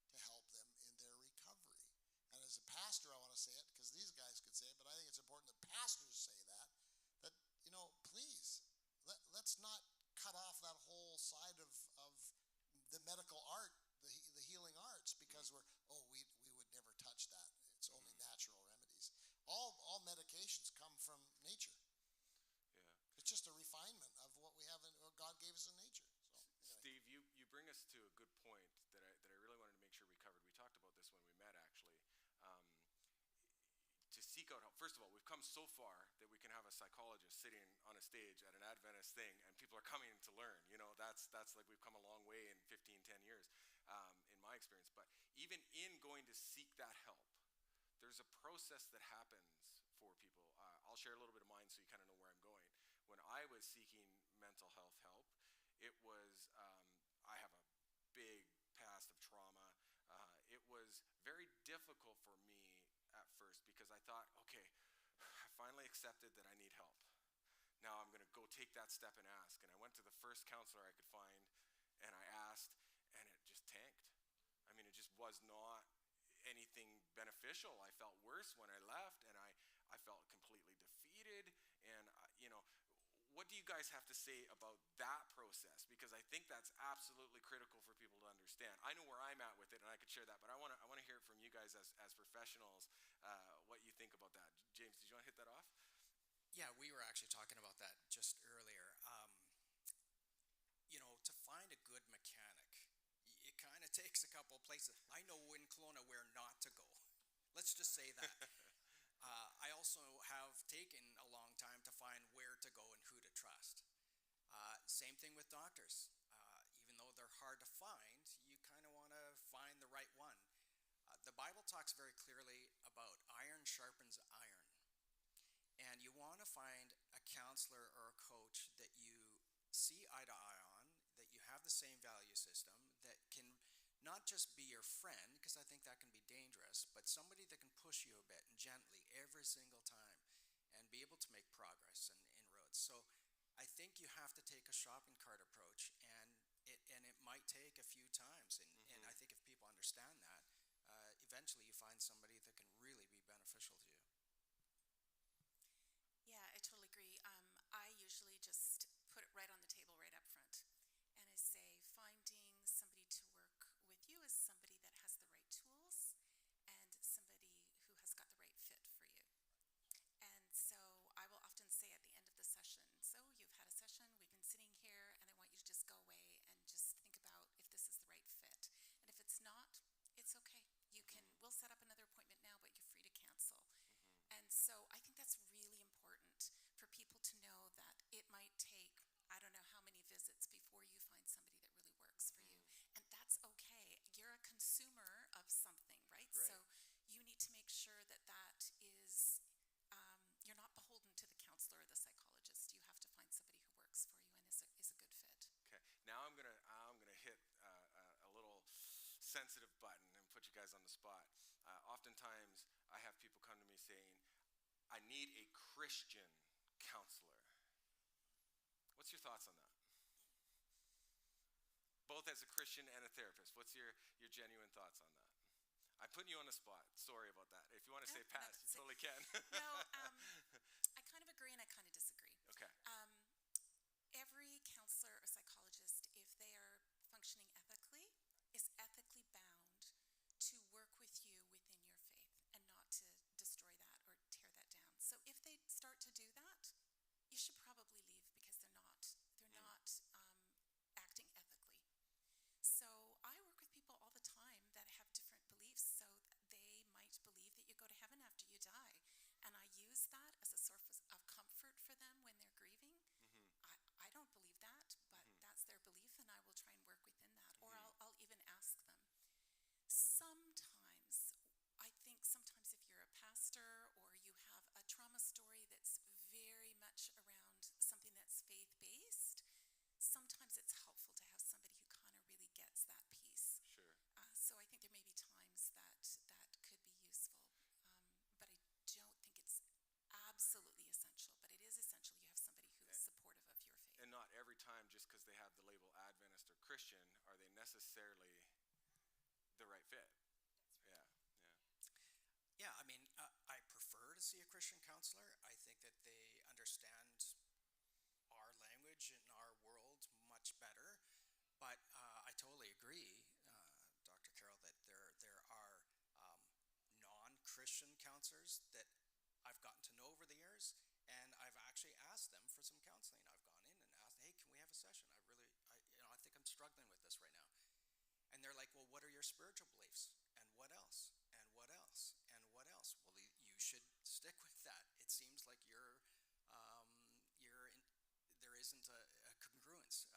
to help them in their recovery. And as a pastor, I want to say it because these guys could say it, but I think it's important that pastors say that please, let's not cut off that whole side of the medical art, the healing arts, because we would never touch that. It's only natural remedies. All medications come from nature. Yeah. It's just a refinement of what we have in what God gave us in nature. So, anyway. Steve, you bring us to a good point that I really wanted to make sure we covered. We talked about this when we met, actually. To seek out help. First of all, we've come so far that we can have a psychologist sitting on a stage at an Adventist thing, and people are coming to learn. You know, that's like we've come a long way in 15, 10 years, in my experience. But even in going to seek that help, there's a process that happens for people. I'll share a little bit of mine so you kind of know where I'm going. When I was seeking mental health help, it was, I have a big past of trauma. It was very difficult for me at first because I thought, okay, I finally accepted that I need help. Now I'm going to go take that step and ask. And I went to the first counselor I could find, and I asked, and it just tanked. I mean, it just was not anything beneficial. I felt worse when I left, and I felt completely defeated. And, what do you guys have to say about that process? Because I think that's absolutely critical for people to understand. I know where I'm at with it, and I could share that, but I want to hear it from you guys as professionals, what you think about that. James, did you want to hit that off? Yeah, we were actually talking about that just earlier. To find a good mechanic, it kind of takes a couple of places. I know in Kelowna where not to go. Let's just say that. I also have taken a long time to find where to go and who to trust. Same thing with doctors. Even though they're hard to find, you kind of want to find the right one. The Bible talks very clearly about iron sharpens iron. And you want to find a counselor or a coach that you see eye to eye on, that you have the same value system, that can not just be your friend, because I think that can be dangerous, but somebody that can push you a bit and gently every single time and be able to make progress and inroads. So I think you have to take a shopping cart approach, and it might take a few times. And I think if people understand that, eventually you find somebody that can really be beneficial to you. Yeah, I totally agree. I usually just put it right on the table right up front. And I say finding somebody to work with you is somebody that has the right tools and somebody who has got the right fit for you. And so I will often say at the end of the session, so you've had a session, we've been sitting here, and I want you to just go away and just think about if this is the right fit. And if it's not, it's okay. We'll set up another appointment now, but you're free to cancel. And so I think that's really important for people to know that it might take, I don't know how many visits before you find somebody that really works for you. And that's okay. You're a consumer of something, right? So you need to make sure that is, you're not beholden to the counselor or the psychologist. You have to find somebody who works for you and is a good fit. Okay. Now I'm gonna hit a little sensitive button and put you guys on the spot. Oftentimes, I have people come to me saying, I need a Christian counselor. What's your thoughts on that? Both as a Christian and a therapist. What's your genuine thoughts on that? I'm putting you on the spot. Sorry about that. If you want to say pass, you totally can. No, I kind of agree and I kind of disagree. Okay. Every counselor or psychologist, if they are functioning ethically, is ethically bound to work with you within your faith and not to destroy that or tear that down. So if they start to do that, you should probably leave because they're not acting ethically. So I work with people all the time that have different beliefs. So they might believe that you go to heaven after you die, and I use that as a source of comfort for them when they're grieving. I don't believe that, but that's their belief, and I will try and work within that. Or I'll even ask them. Sometimes, I think sometimes if you're a pastor or you have a trauma story that's very much around something that's faith-based, sometimes it's helpful to have somebody who kind of really gets that piece. Sure. So I think there may be times that could be useful, but I don't think it's absolutely essential. But it is essential you have somebody who is supportive of your faith. And not every time, just because they have the label Adventist or Christian, are they necessarily the right fit. Yeah, I mean, I prefer to see a Christian counselor. I think that they understand our language and our world much better. But I totally agree, Dr. Carroll, that there are non-Christian counselors that I've gotten to know over the years, and I've actually asked them for some counseling. I've gone in and asked, hey, can we have a session? I think I'm struggling with this right now. And they're like, well, what are your spiritual beliefs? And what else? And what else? And what else? Well, you should stick with isn't a congruence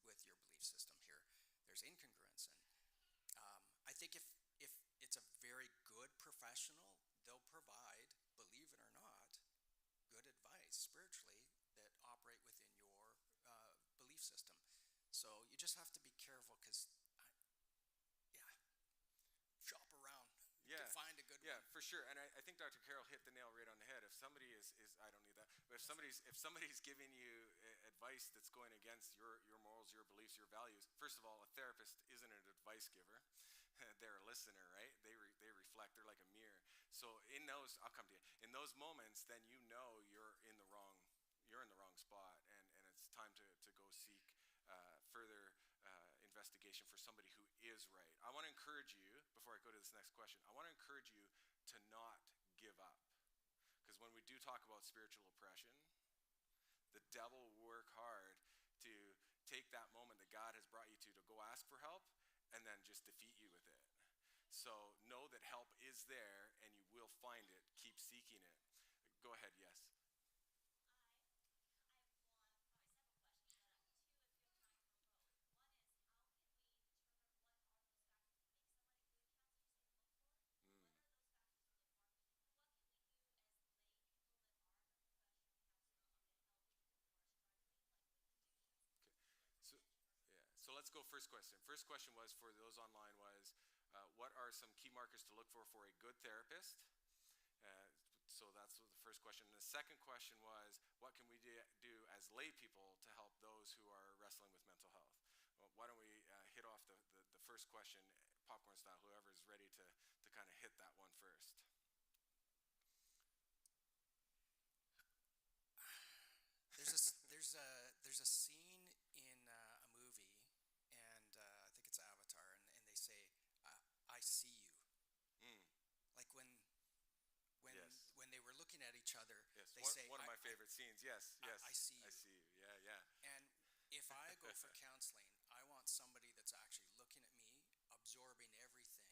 with your belief system here. There's incongruence, and I think if it's a very good professional, they'll provide, believe it or not, good advice spiritually that operate within your belief system. So you just have to be careful because, shop around Yeah. to find a good Yeah, one. for sure. And I think Dr. Carroll hit the nail right on the head. If somebody is I don't need that, but if somebody's giving you advice that's going against your morals, your beliefs, your values, first of all, a therapist isn't an advice giver. They're a listener, right? They reflect. They're like a mirror. So I'll come to you. In those moments, then you know you're in the wrong spot, and it's time to go seek further investigation for somebody who is right. I want to encourage you, before I go to this next question, I want to encourage you to not give up. Because when we do talk about spiritual oppression, the devil will work hard to take that moment that God has brought you to go ask for help and then just defeat you with it. So know that help is there and you will find it. Keep seeking it. Go ahead, yes. So, yeah. So let's go first question. First question was for those online was, what are some key markers to look for a good therapist? So that's the first question. And the second question was, what can we do as lay people to help those who are wrestling with mental health? Well, why don't we hit off the first question, popcorn style, whoever's ready to kind of hit that one first. There's a scene in a movie, and I think it's Avatar, and they say, "I see you." Mm. Like when Yes. when they were looking at each other, Yes, they one, say, one of my favorite scenes. Yes, yes. I see you. I see you. Yeah, yeah. And if I go for counseling, I want somebody that's actually looking at me, absorbing everything,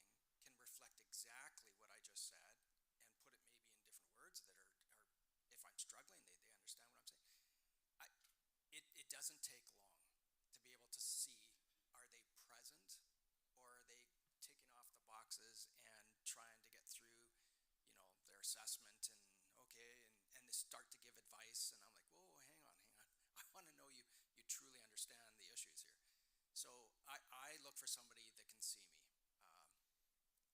can reflect exactly what I just said, and put it maybe in different words that are if I'm struggling, they understand what I'm saying. It doesn't take long to be able to see, are they present or are they ticking off the boxes and trying to get through, their assessment, and okay, and they start to give advice, and I'm like, whoa, hang on. I want to know you truly understand the issues here. So I look for somebody that can see me.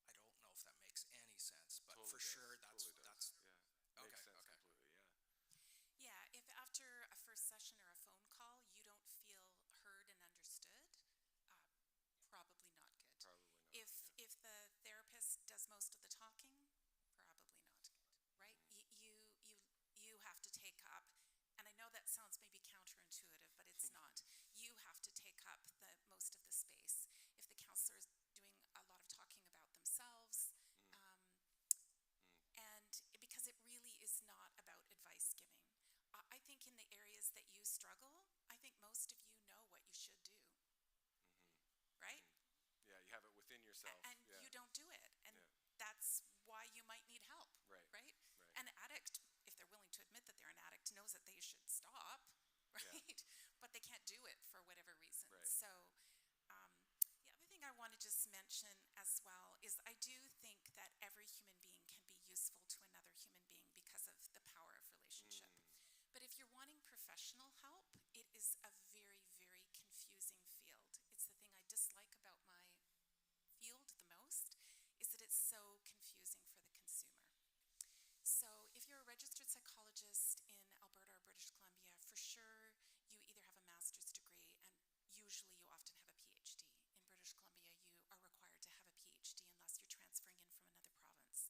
I don't know if that makes any sense, but Totally for does. sure that's Totally does. Yeah. okay. Makes sense Okay. completely. Yeah. Yeah, if after a first session or a phone call you don't feel heard and understood, probably not good. Probably not. If the therapist does most of the talking, probably not good, right? You have to take up, and I know that sounds maybe counterintuitive, but it's not. You have to take up the most of the space. If the counselor is doing a lot of talking about themselves, and because it really is not about advice giving. I think in the areas that you struggle, I think most of you know what you should do, right? Yeah, you have it within yourself. And yeah. you don't do it, and Yeah. that's why you might need help, Right. right? Right. An addict, if they're willing to admit that they're an addict, knows that they should stop, right? But they can't do it for whatever reason. Right. So the other thing I want to just mention as well is I do think that every human being can be useful to another human being because of the power of relationship. But if you're wanting professional help, it is a very, very confusing field. It's the thing I dislike about my field the most, is that it's so confusing for the consumer. So if you're a registered psychologist in Alberta or British Columbia, for sure you either have a master's degree, and usually you often have a PhD. In British Columbia, you are required to have a PhD unless you're transferring in from another province.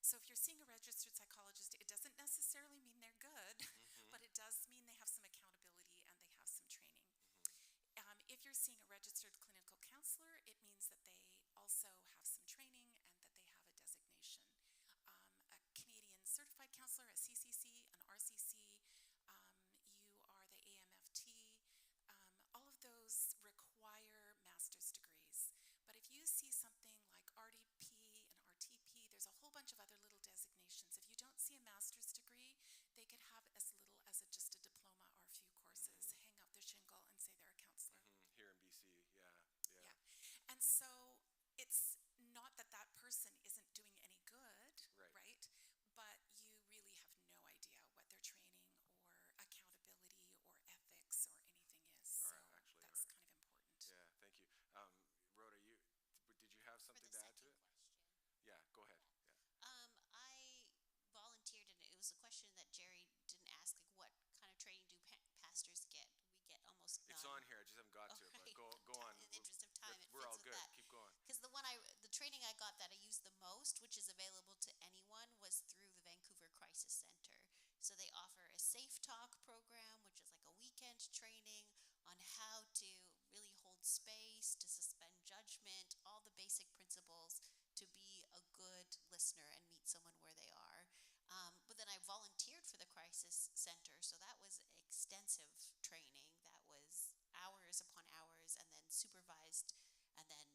So if you're seeing a registered psychologist, it doesn't necessarily mean they're good, but it does mean they have some accountability and they have some training. If you're seeing a registered clinical counselor, it means that they also have some training and that they have a designation. A Canadian certified counselor, a CC thought that I used the most, which is available to anyone, was through the Vancouver Crisis Center. So they offer a Safe Talk program, which is like a weekend training on how to really hold space, to suspend judgment, all the basic principles to be a good listener and meet someone where they are. But then I volunteered for the Crisis Center, so that was extensive training. That was hours upon hours, and then supervised, and then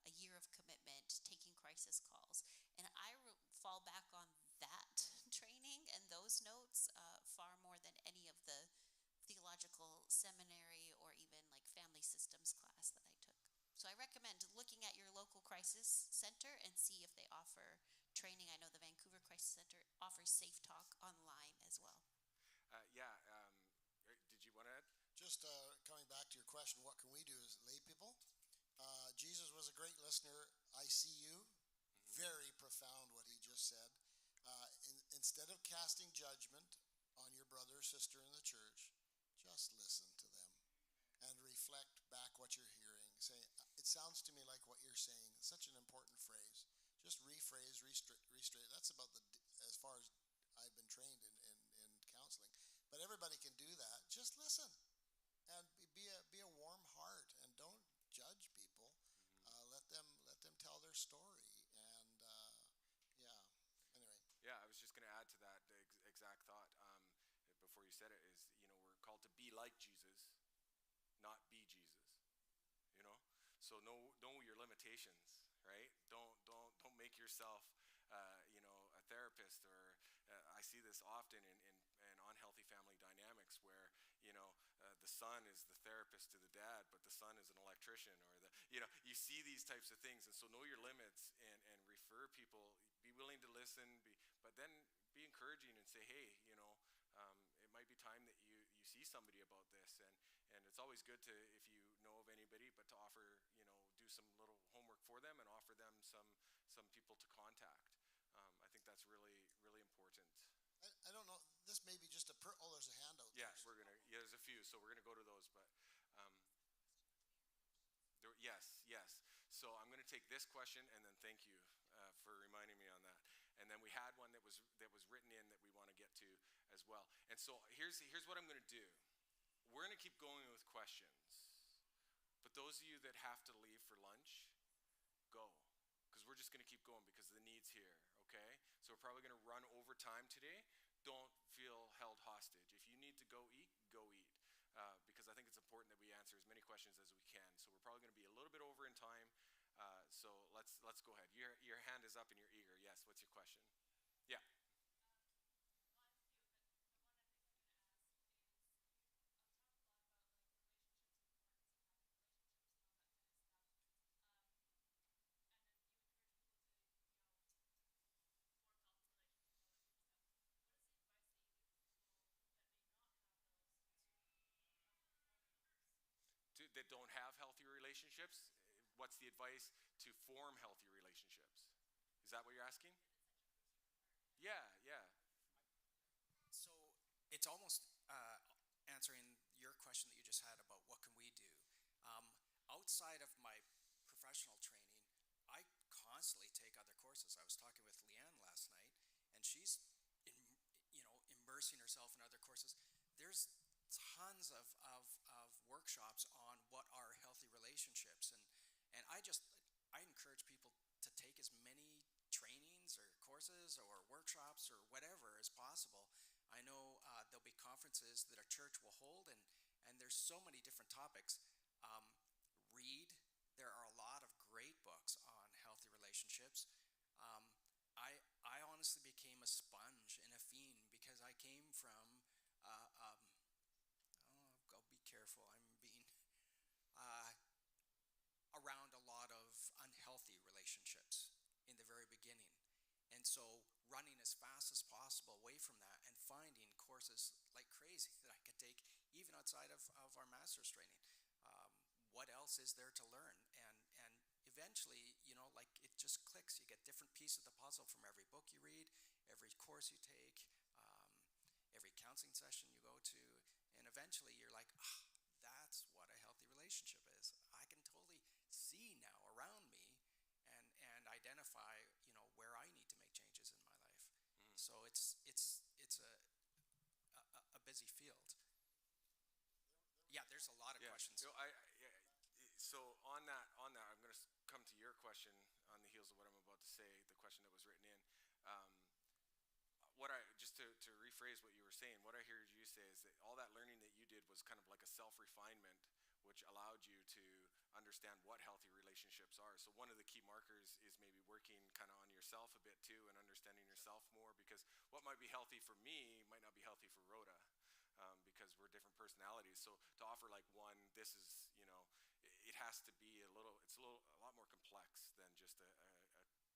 a year of commitment taking crisis calls. And fall back on that training and those notes far more than any of the theological seminary or even like family systems class that I took. So I recommend looking at your local crisis center and see if they offer training. I know the Vancouver Crisis Center offers Safe Talk online as well. Did you want to add? Just coming back to your question, what can we do as lay people? Jesus was a great listener. I see you. Very profound what he just said. Instead of casting judgment on your brother or sister in the church, just listen to them and reflect back what you're hearing. Say, it sounds to me like what you're saying. It's such an important phrase. Just rephrase, restraight. That's about as far as I've been trained in counseling. But everybody can do that. Just listen and be a warm heart and don't judge people. Let them tell their story. And anyway. Yeah, I was just going to add to that exact thought before you said it. We're called to be like Jesus, not be Jesus. So know your limitations, right? Don't make yourself a therapist, or I see this often in unhealthy family dynamics where the son is the therapist to the dad, but the son is an electrician, or you see these types of things. And so know your limits and refer people, be willing to listen, but then be encouraging and say, hey, it might be time that you see somebody about this. And it's always good to, if you know of anybody, but to offer, do some little homework for them and offer them some people to contact. I think that's really, really important. I don't know. This may be just there's a handout. Yeah, there's a few, so we're gonna go to those. But yes. So I'm gonna take this question, and then thank you for reminding me on that. And then we had one that was written in that we want to get to as well. And so here's what I'm gonna do. We're gonna keep going with questions. But those of you that have to leave for lunch, go. Because we're just going to keep going because the need's here, okay? So we're probably going to run over time today. Don't feel held hostage. If you need to go eat, go eat. Because I think it's important that we answer as many questions as we can. So we're probably going to be a little bit over in time. So let's go ahead. Your hand is up and you're eager. Yes, what's your question? Yeah. That don't have healthy relationships, what's the advice to form healthy relationships? Is that what you're asking? Yeah. So it's almost answering your question that you just had about what can we do. Outside of my professional training, I constantly take other courses. I was talking with Leanne last night, and she's immersing herself in other courses. There's tons of workshops on what are healthy relationships, and I encourage people to take as many trainings or courses or workshops or whatever as possible. I know there'll be conferences that a church will hold, and there's so many different topics. Read. There are a lot of great books on healthy relationships. I honestly became a sponge and a fiend because I came from I'll be careful. I'm being around a lot of unhealthy relationships in the very beginning. And so running as fast as possible away from that and finding courses like crazy that I could take even outside of our master's training. What else is there to learn? And eventually, like it just clicks. You get different pieces of the puzzle from every book you read, every course you take, every counseling session you go to, and eventually you're like, that's what a healthy relationship is. I can totally see now around me and identify busy field. Yeah, there's a lot of questions. So so on that, I'm going to come to your question on the heels of what I'm about to say. The question that was written in. What I just to rephrase what you were saying, what I heard you say is that all that learning that you did was kind of like a self-refinement, which allowed you to understand what healthy relationships are. So one of the key markers is maybe working kind of on yourself a bit too, and understanding yourself more, because what might be healthy for me might not be healthy for Rhoda, because we're different personalities. So to offer like one, this is, it has to be a lot more complex than just a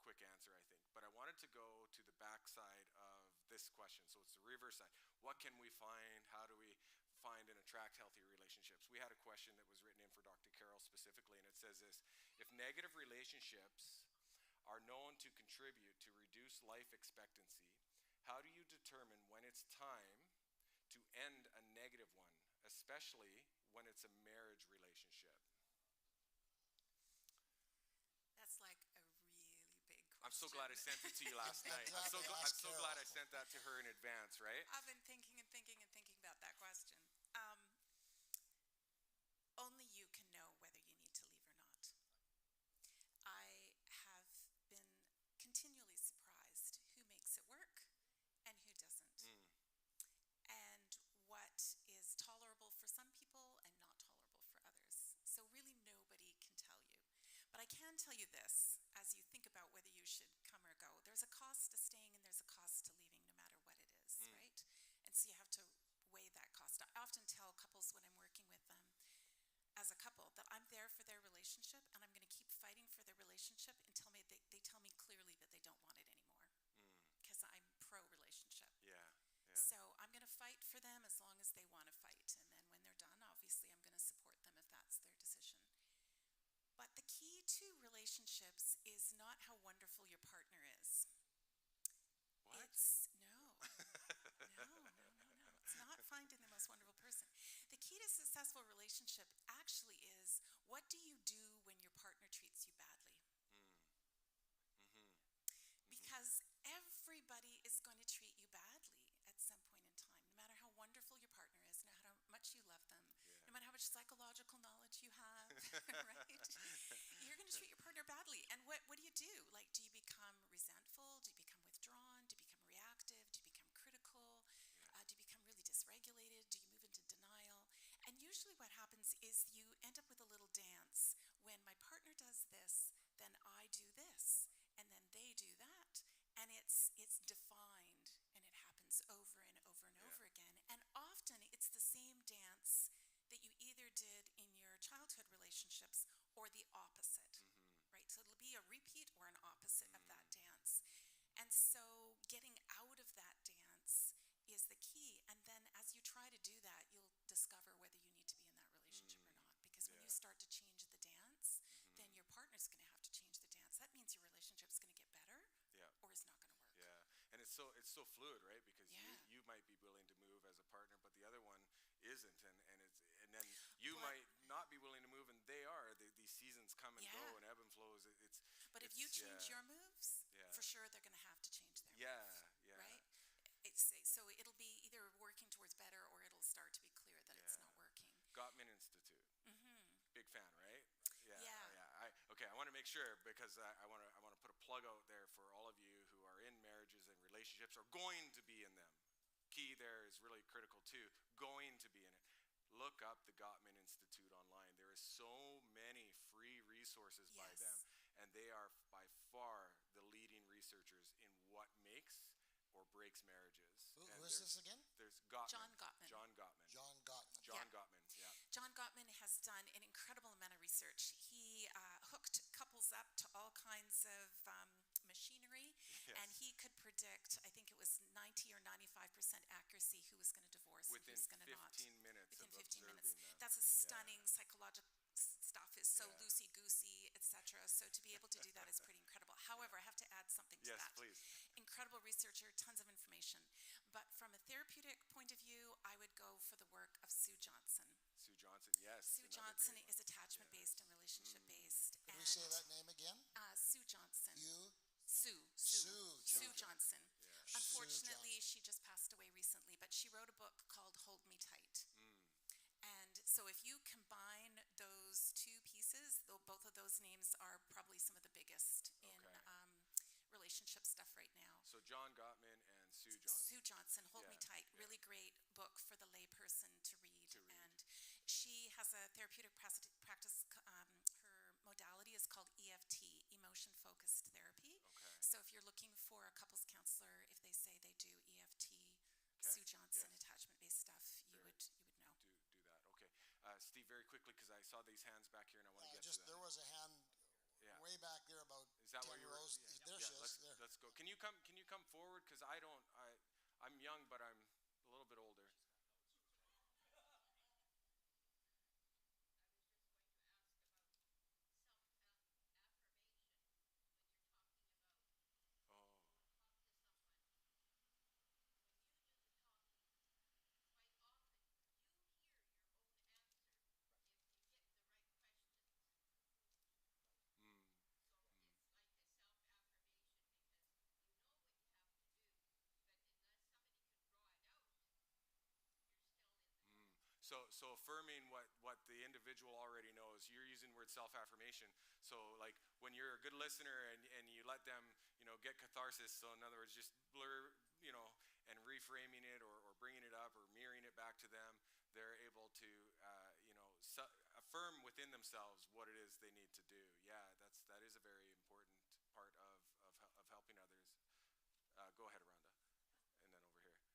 quick answer, I think. But I wanted to go to the backside of this question. So it's the reverse side. What can we find? How do we find and attract healthy relationships? We had a question that was written in for Dr. Carroll specifically, and it says this: if negative relationships are known to contribute to reduced life expectancy, how do you determine when it's time to end a negative one, especially when it's a marriage relationship? That's like a really big question. I'm so glad I sent it to you last night. I'm so glad I sent that to her in advance, right? I've been thinking about that question. Only you can know whether you need to leave or not. I have been continually surprised who makes it work and who doesn't. And what is tolerable for some people and not tolerable for others. So really nobody can tell you. But I can tell you this, as you think about whether you should come or go, there's a cost to staying and there's a cost to leaving, no matter what it is, right? And so you have to weigh that cost. I often tell couples when I'm working with them as a couple that I'm there for their relationship and I'm going to keep fighting for their relationship until they tell me clearly that they don't want it anymore, because I'm pro-relationship. Yeah. So I'm going to fight for them as long as they want to fight. And then when they're done, obviously I'm going to support them if that's their decision. But the key to relationships is not how wonderful your partner is. What? No. It's not finding the most wonderful person. The key to successful relationship actually is, what do you do when your partner treats you badly? Because everybody is going to treat you badly at some point in time, no matter how wonderful your partner is, no matter how much you love them, no matter how much psychological knowledge you have, right? You're going to treat your partner badly. And what do you do? Like, do you become resentful? Do you become withdrawn? Do you become reactive? Do you become critical? Do you become really dysregulated? Do you move into denial? And usually what happens is you end up with a little dance. When my partner does this, then I do this, and then they do that. And it's defined, and it happens over and over and over again. And often it's the same dance that you either did in your childhood relationships or the opposite, right? So it'll be a repeat or an opposite of that dance. And so getting out of that dance is the key. And then as you try to do that, you'll discover whether you need to be in that relationship or not. Because when you start to change the dance, then your partner's going to have to change the dance. That means your relationship's going to get better or it's not going to work. Yeah, and it's so fluid, right? Because you might be willing to move as a partner, but the other one isn't, and then you might not be willing to move, and they are. These seasons come and go, and ebb and flows. But if you change your moves, for sure they're going to have to change their moves. Right? So it'll be either working towards better, or it'll start to be clear that it's not working. Gottman Institute. Big fan, right? Okay, I want to make sure, because I want to put a plug out there for all of you who are in marriages and relationships or going to be in them. Key there is really critical too. Going to be in it. Look up the Gottman Institute online. There is so many free resources by them, and they are by far the leading researchers in what makes or breaks marriages. Who is this again? There's Gottman. John Gottman. John Gottman. John Gottman has done an incredible amount of research. He hooked couples up to all kinds of machinery, and he could predict, I think it was 90 or 95% accuracy, who was going to divorce within and who's going to not. 15 minutes. Within of 15 minutes. them. That's a stunning psychological stuff is so loosey-goosey, etc. So to be able to do that is pretty incredible. However, I have to add something to that. Yes, please. Incredible researcher, tons of information. But from a therapeutic point of view, I would go for the work of Sue Johnson. Sue Johnson, yes. Sue Johnson is attachment-based and relationship-based. Could we say that name again? Sue Johnson. Sue Johnson. Johnson. Unfortunately, she just passed away recently, but she wrote a book called Hold relationship stuff right now. So John Gottman and Sue Johnson. Sue Johnson, Hold Me Yeah, Tight, yeah. really great book for the layperson to read. To read. And she has a therapeutic practice. Her modality is called EFT, Emotion Focused Therapy. Okay. So if you're looking for a couples counselor, if they say they do EFT, Sue Johnson, yes. attachment-based stuff, you would know. Do that. Okay. Steve, very quickly, because I saw these hands back here and I want to get Just to that. there was a hand Yeah. way back there about Is that 10 where you were? rows. Yeah. There Yeah, she is. There. let's go. Can you come forward? Because I'm young, but I'm a little bit older. Oh. Mm. So affirming what the individual already knows. You're using the word self-affirmation. So like when you're a good listener and you let them, get catharsis. So in other words, just blur, and reframing it or bringing it up or mirroring it back to them, they're able to, affirm within themselves what it is they need to do. Yeah, that is a very important part of helping others. Go ahead, Rhonda, and then over here. Okay, it was on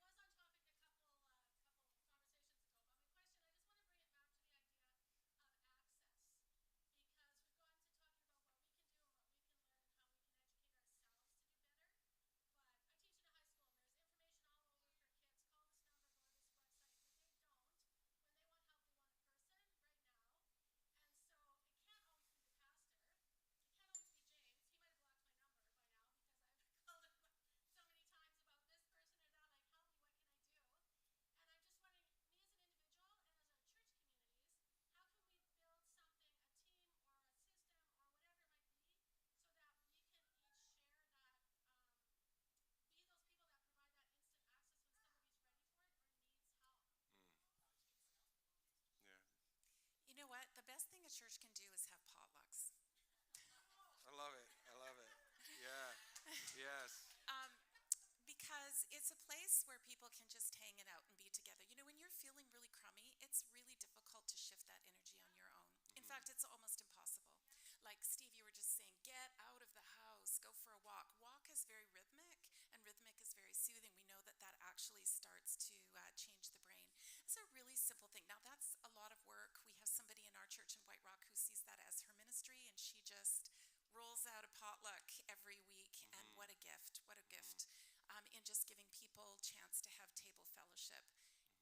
topic a couple conversations ago, but my question, I just want to bring it back to the idea of access, because we've gone to talking about what we can do and what we can learn and how we can educate ourselves to do better. But I teach in a high school, and there's information all over for kids. Call this number, go to this website, but they don't. When they want help, they want a person right now. And so it can't always be the pastor. It can't always be James. He might have blocked my number by now because I've called him so many times about this person or that, like, help me, what can I do? And I'm just wondering, me as an individual and as our church communities, how can we build something, a team or a system or whatever it might be, so that we can each share that, be those people that provide that instant access when somebody's ready for it or needs help. Yeah. You know what? The best thing a church can do is have potlucks. I love it. Yeah. Yes. Because it's a place where people can just hang it out and be together. When you're feeling really crummy, it's really difficult to shift that energy on your own. In fact, it's almost impossible. Like Steve, you were just saying, get out of the house, go for a walk. Walk is very rhythmic, and rhythmic is very soothing. We know that actually starts to change the brain. It's a really simple thing. Now, that's a lot of work. We have somebody in our church in White Rock who sees that as her ministry, and she just rolls out a potluck every week. And what a gift, in just giving people chance to have table fellowship.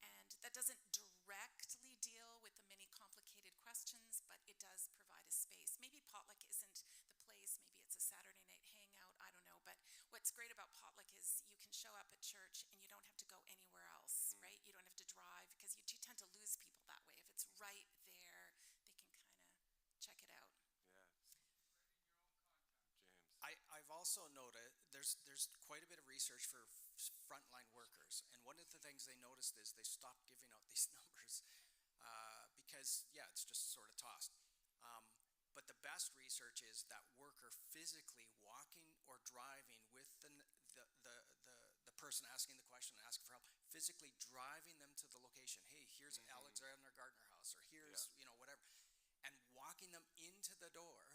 And that doesn't directly deal with the many complicated questions, but it does provide a space. Maybe potluck isn't the place, maybe it's a Saturday night hangout, I don't know. But what's great about potluck is you can show up at church and you don't have to go anywhere else, right? You don't have to drive, because you tend to lose people that way. If it's right there, they can kind of check it out. Yeah. James. I've also noted there's quite a bit of research for frontline workers, and one of the things they noticed is they stopped giving out these numbers because it's just sort of tossed. But the best research is that worker physically walking or driving with the person asking the question and asking for help, physically driving them to the location. Hey, here's Alexander Gardner House, or here's whatever, and walking them into the door,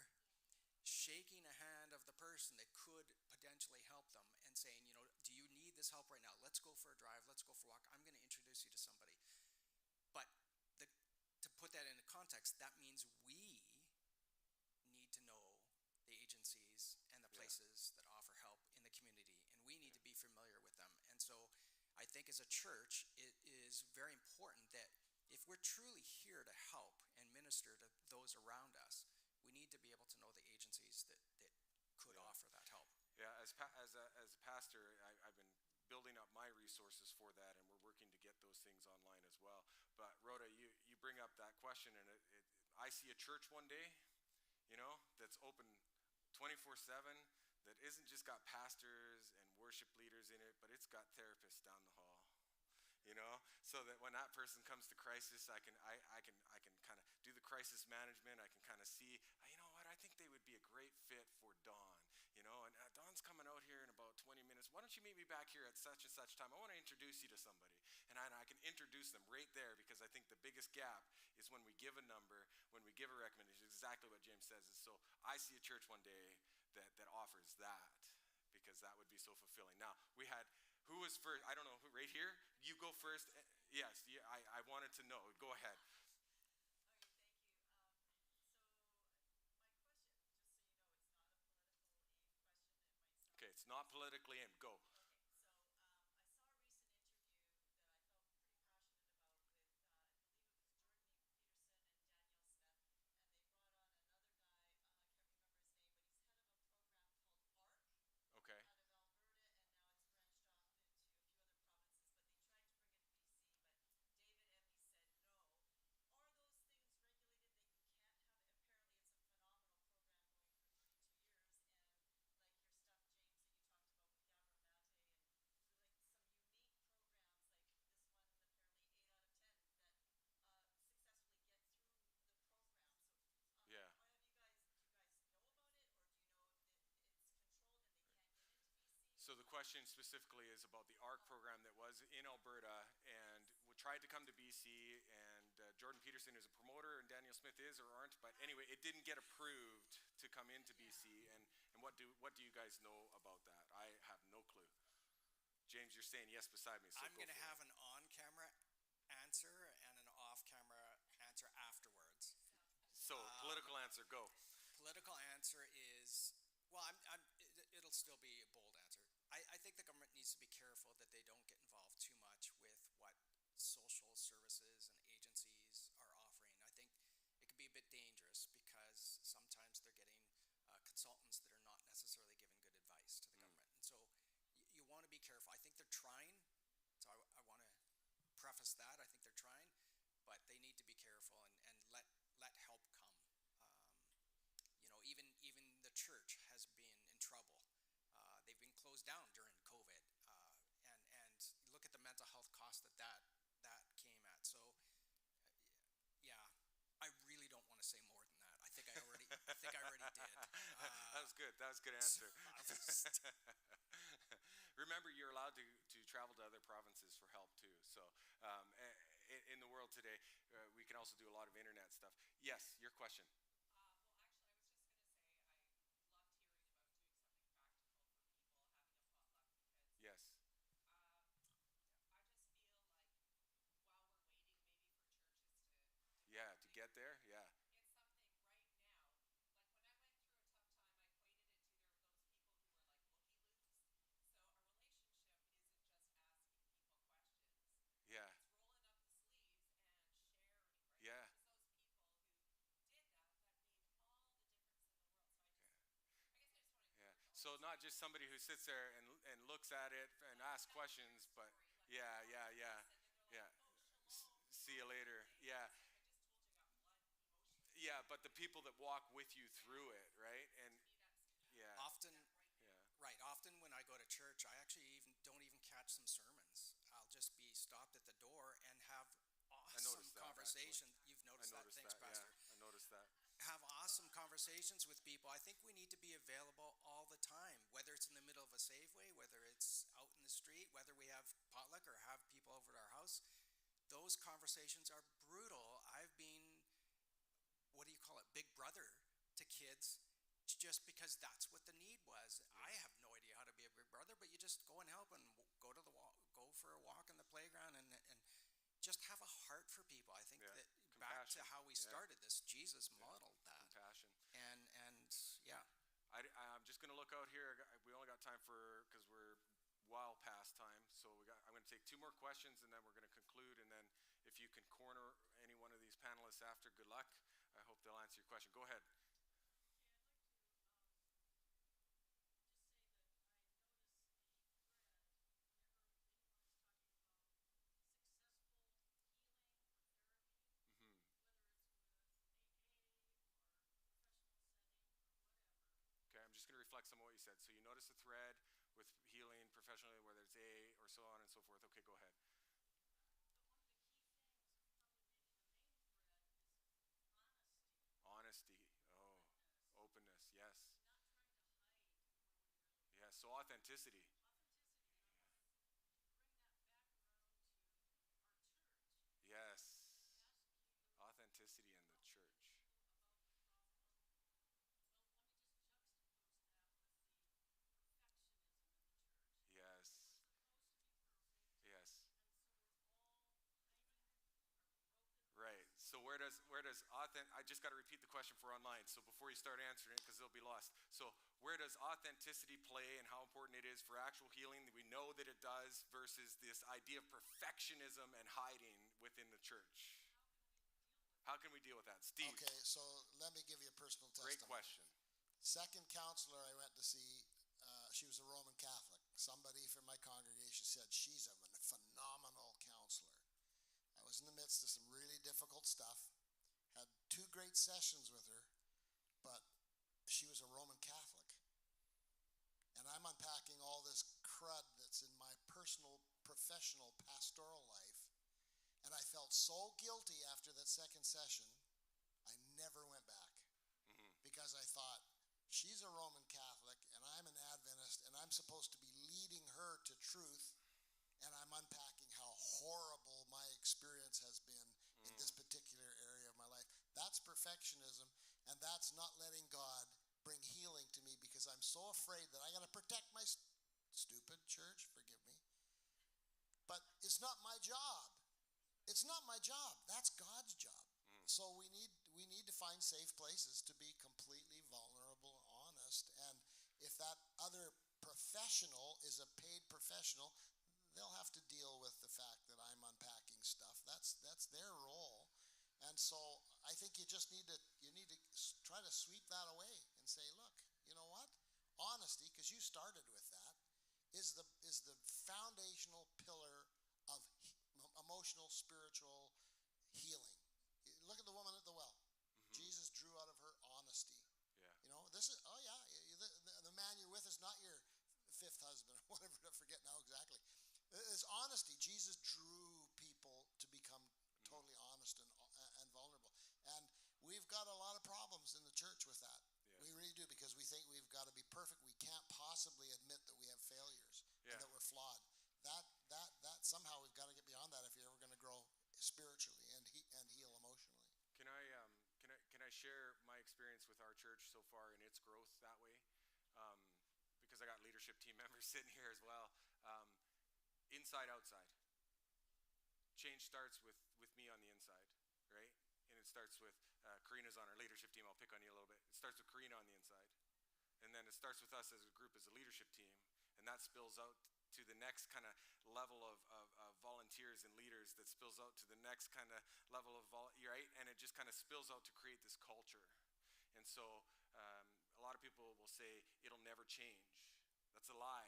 shaking a hand of the person that could potentially help them and saying, do you need this help right now? Let's go for a drive. Let's go for a walk. I'm going to introduce you to somebody. But to put that into context, that means we need to know the agencies and the places that offer help in the community, and we need to be familiar with them. And so I think as a church, it is very important that if we're truly here to help and minister to those around us, we need to be able to know the agencies that could offer that help. Yeah, as a pastor, I've been building up my resources for that, and we're working to get those things online as well. But Rhoda, you bring up that question, and I see a church one day, that's open 24/7, that isn't just got pastors and worship leaders in it, but it's got therapists down the hall. So that when that person comes to crisis, I can kind of do the crisis management. I can kind of see, you know what, I think they would be a great fit for Dawn, and Don's coming out here in about 20 minutes. Why don't you meet me back here at such and such time? I want to introduce you to somebody. And I can introduce them right there, because I think the biggest gap is when we give a number, when we give a recommendation, exactly what James says. Is so I see a church one day that offers that, because that would be so fulfilling. Now, we had, who was first? I don't know, who, right here? You go first. Yes, yeah, I wanted to know. Go ahead. Okay, thank you. So my question, just so you know, it's not a political aim question. It might sound. Okay, it's not politically aimed. Go. Okay, so I saw a recent interview that I felt pretty passionate about with, I believe it was Jordan Peterson and Daniel Smith, and they brought on another guy, I can't remember his name, but he's head of a program called ARC Okay. out of Alberta, and now it's branched off into a few other provinces, but they tried to bring it to BC, but David Eby said no. Are those things regulated that you can't have? Apparently, it's a phenomenal program going for 32 years, and like your stuff, James, that you talked about with Gabor Mate, and like some unique programs like this one, apparently 8 out of 10 that successfully get through the program. So, Yeah. have you guys, do you guys know about it, or do you know that it's controlled and they can't get into BC? So the question specifically is about the ARC program that was in Alberta and tried to come to BC, and Jordan Peterson is a promoter and Daniel Smith is or aren't, but anyway, it didn't get approved to come into BC. And what do you guys know about that? I have no clue. James, you're saying yes beside me, so I'm go going to for have it. an on-camera answer and an off-camera answer afterwards. So political answer, go. Political answer is, well, it'll still be a bold answer. I think the government needs to be careful that they don't get involved too much with what social services and agencies are offering. I think it can be a bit dangerous because sometimes they're getting consultants that are not necessarily giving good advice to the government. And so you want to be careful. I think they're trying. So I want to preface that. I think they're trying, but they need to be careful and let help come. Even the church has been in trouble. They've been closed down during COVID, and look at the mental health cost that came at. So, yeah, I really don't want to say more than that. I think I already did. That was good. That was a good answer. Remember, you're allowed to travel to other provinces for help too. So, in the world today, we can also do a lot of internet stuff. Yes, your question. Well, actually, I was just going to say I loved hearing about doing something practical for people, having a potluck, because Yes. I just feel like while we're waiting maybe for churches to Yeah, to get there. Yeah. it's something right now. Like when I went through a tough time, I equated it to those people who were like looky-loos. So a relationship isn't just asking people questions. Yeah. It's rolling up the sleeves and sharing, right? Yeah. It's those people who did that made all the difference in the world. So I guess I just wanted to Yeah. hear about So not just somebody who sits there and looks at it and asks questions, but yeah. oh, See you later. Yeah. I just told you I got blood emotion. Yeah, but the people that walk with you through it, right? And yeah. Often, Yeah. right. Often when I go to church, I actually don't even catch some sermons. I'll just be stopped at the door and have awesome noticed that, conversation. actually. You've I noticed that. noticed Thanks, that. Pastor. Yeah, I noticed that. Have awesome conversations with people. I think we need to be available all the time, whether it's in the middle of a Safeway, whether it's out in the street, whether we have potluck or have people over at our house. Those conversations are brutal. I've been, what do you call it, big brother to kids just because that's what the need was. I have no idea how to be a big brother, but you just go and help and go for a walk in the playground and just have a heart for people. I think Yeah. that back to Compassion. how we Yeah. started this, Jesus modeled that. Compassion. And yeah, I'm just gonna look out here. We only got time because we're well past time. So I'm gonna take two more questions and then we're gonna conclude. And then if you can corner any one of these panelists after, good luck. I hope they'll answer your question. Go ahead. Okay, I'd like to just say that I notice a thread whenever anyone is talking about successful healing or therapy, whether it's with AAA or professional setting or whatever. Okay, I'm just gonna reflect some of what you said. So you notice the thread with healing professionally, whether it's A or so on and so forth. Okay, go ahead. But one of the key things, probably maybe the main thread, is honesty. Honesty. Oh, Openness. openness. Yes. Not trying to hide Yeah, so authenticity. Yes. Authenticity in the church. Yes. Yes. Right. So where does I just got to repeat the question for online. So before you start answering it, because they'll be lost. So where does authenticity play and how important it is for actual healing? We know that it does versus this idea of perfectionism and hiding within the church. How can we deal with that, Steve? Okay, so let me give you a personal Great testimony. question. Second counselor I went to see, she was a Roman Catholic. Somebody from my congregation said she's a phenomenal counselor. I was in the midst of some really difficult stuff, had 2 great sessions with her, but she was a Roman Catholic. And I'm unpacking all this crud that's in my personal, professional, pastoral life. And I felt so guilty after that second session, I never went back. Because I thought, she's a Roman Catholic and I'm an Adventist and I'm supposed to be leading her to truth, and I'm unpacking how horrible my experience has been in this particular area of my life. That's perfectionism, and that's not letting God bring healing to me because I'm so afraid that I got to protect my stupid church, forgive me. But it's not my job. It's not my job. That's God's job. So we need to find safe places to be completely vulnerable and honest. And if that other professional is a paid professional, they'll have to deal with the fact that I'm unpacking stuff. That's their role. And so I think you need to try to sweep that away and say, look, you know what? Honesty, because you started with that, is the foundational pillar of emotional, spiritual healing. Look at the woman at the well. Jesus drew out of her honesty. Yeah. You know, this is, the man you're with is not your 5th husband or whatever, I forget now exactly. It's honesty. Jesus drew people to become totally honest and vulnerable. And we've got a lot of problems in the church with that. Yes. We really do, because we think we've got to be perfect. We can't possibly admit that we have failures and that we're flawed. That somehow we've got to get beyond that if you're ever going to grow spiritually and heal emotionally. Can I share my experience with our church so far and its growth that way? Because I got leadership team members sitting here as well. Inside, outside. Change starts with me on the inside, right? And it starts with Karina's on our leadership team. I'll pick on you a little bit. It starts with Karina on the inside. And then it starts with us as a group, as a leadership team. And that spills out to the next kind of level of volunteers and leaders, that spills out to the next kind of level of right? And it just kind of spills out to create this culture. And so a lot of people will say it'll never change. That's a lie.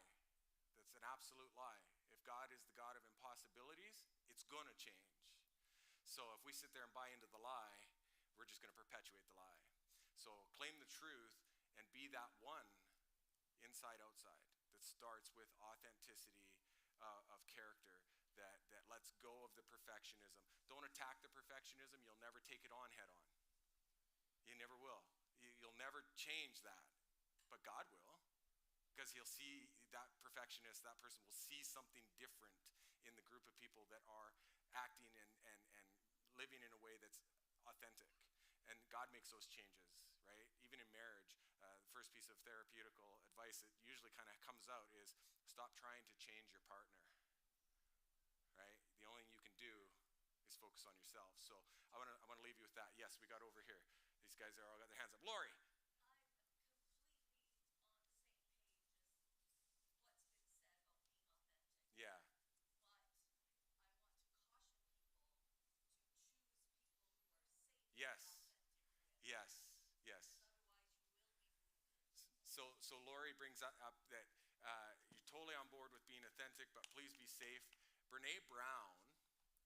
That's an absolute lie. If God is the God of impossibilities, it's going to change. So if we sit there and buy into the lie, we're just going to perpetuate the lie. So claim the truth and be that one inside, outside, that starts with authenticity of character, that lets go of the perfectionism. Don't attack the perfectionism. You'll never take it on head on. You never will. You'll never change that. But God will, because he'll see that perfectionist, that person will see something different in the group of people that are acting and living in a way that's authentic. And God makes those changes, right? Even in marriage, the first piece of therapeutical advice that usually kind of comes out is stop trying to change your partner, right? The only thing you can do is focus on yourself. So I want to leave you with that. Yes, we got over here. These guys are all got their hands up. Lori. Yeah. Yes. Yes. Yes. So Lori brings up that you're totally on board with being authentic, but please be safe. Brene Brown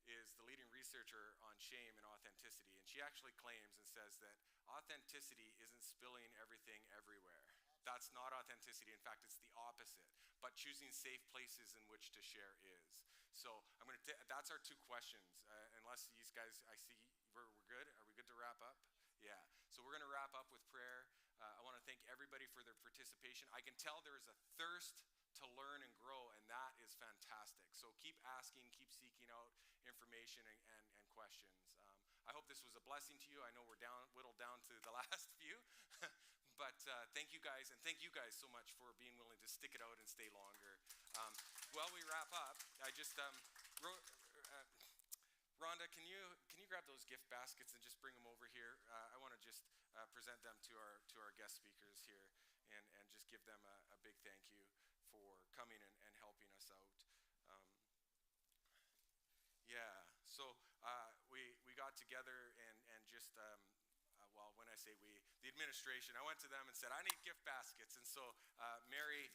is the leading researcher on shame and authenticity, and she actually claims and says that authenticity isn't spilling everything everywhere. That's not authenticity. In fact, it's the opposite. But choosing safe places in which to share is. So I'm going to. That's our 2 questions. Unless these guys, I see we're good. Are we good to wrap up? Yeah. So we're going to wrap up with prayer. I want to thank everybody for their participation. I can tell there is a thirst to learn and grow, and that is fantastic. So keep asking, keep seeking out information and questions. I hope this was a blessing to you. I know we're whittled down to the last few, but thank you guys, and thank you guys so much for being willing to stick it out and stay longer. While we wrap up, I just Rhonda, can you grab those gift baskets and just bring them over here? I want to just present them to our guest speakers here, and just give them a big thank you for coming and helping us out. Yeah, so we got together and just well, when I say we, the administration, I went to them and said, I need gift baskets. And so Mary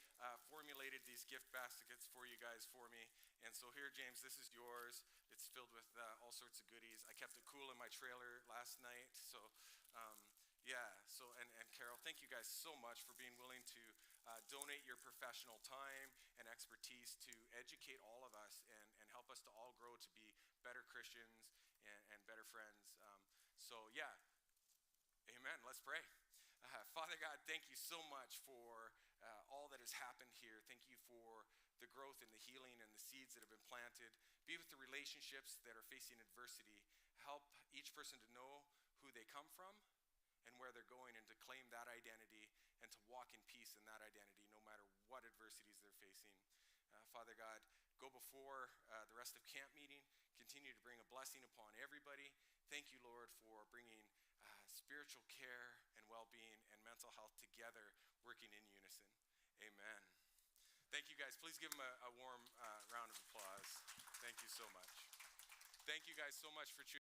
formulated these gift baskets for you guys for me. And so here, James, this is yours. It's filled with all sorts of goodies. I kept it cool in my trailer last night. So yeah, so and Carol, thank you guys so much for being willing to donate your professional time and expertise to educate all of us and help us to all grow to be better Christians and better friends. So yeah, amen. Let's pray. Father God, thank you so much for all that has happened here. Thank you for the growth and the healing and the seeds that have been planted. Be with the relationships that are facing adversity. Help each person to know who they come from and where they're going, and to claim that identity and to walk in peace in that identity no matter what adversities they're facing. Father God, go before the rest of camp meeting. Continue to bring a blessing upon everybody. Thank you, Lord, for bringing spiritual care and well-being and mental health together, working in unison. Amen. Thank you guys. Please give them a warm round of applause. Thank you so much. Thank you guys so much for choosing.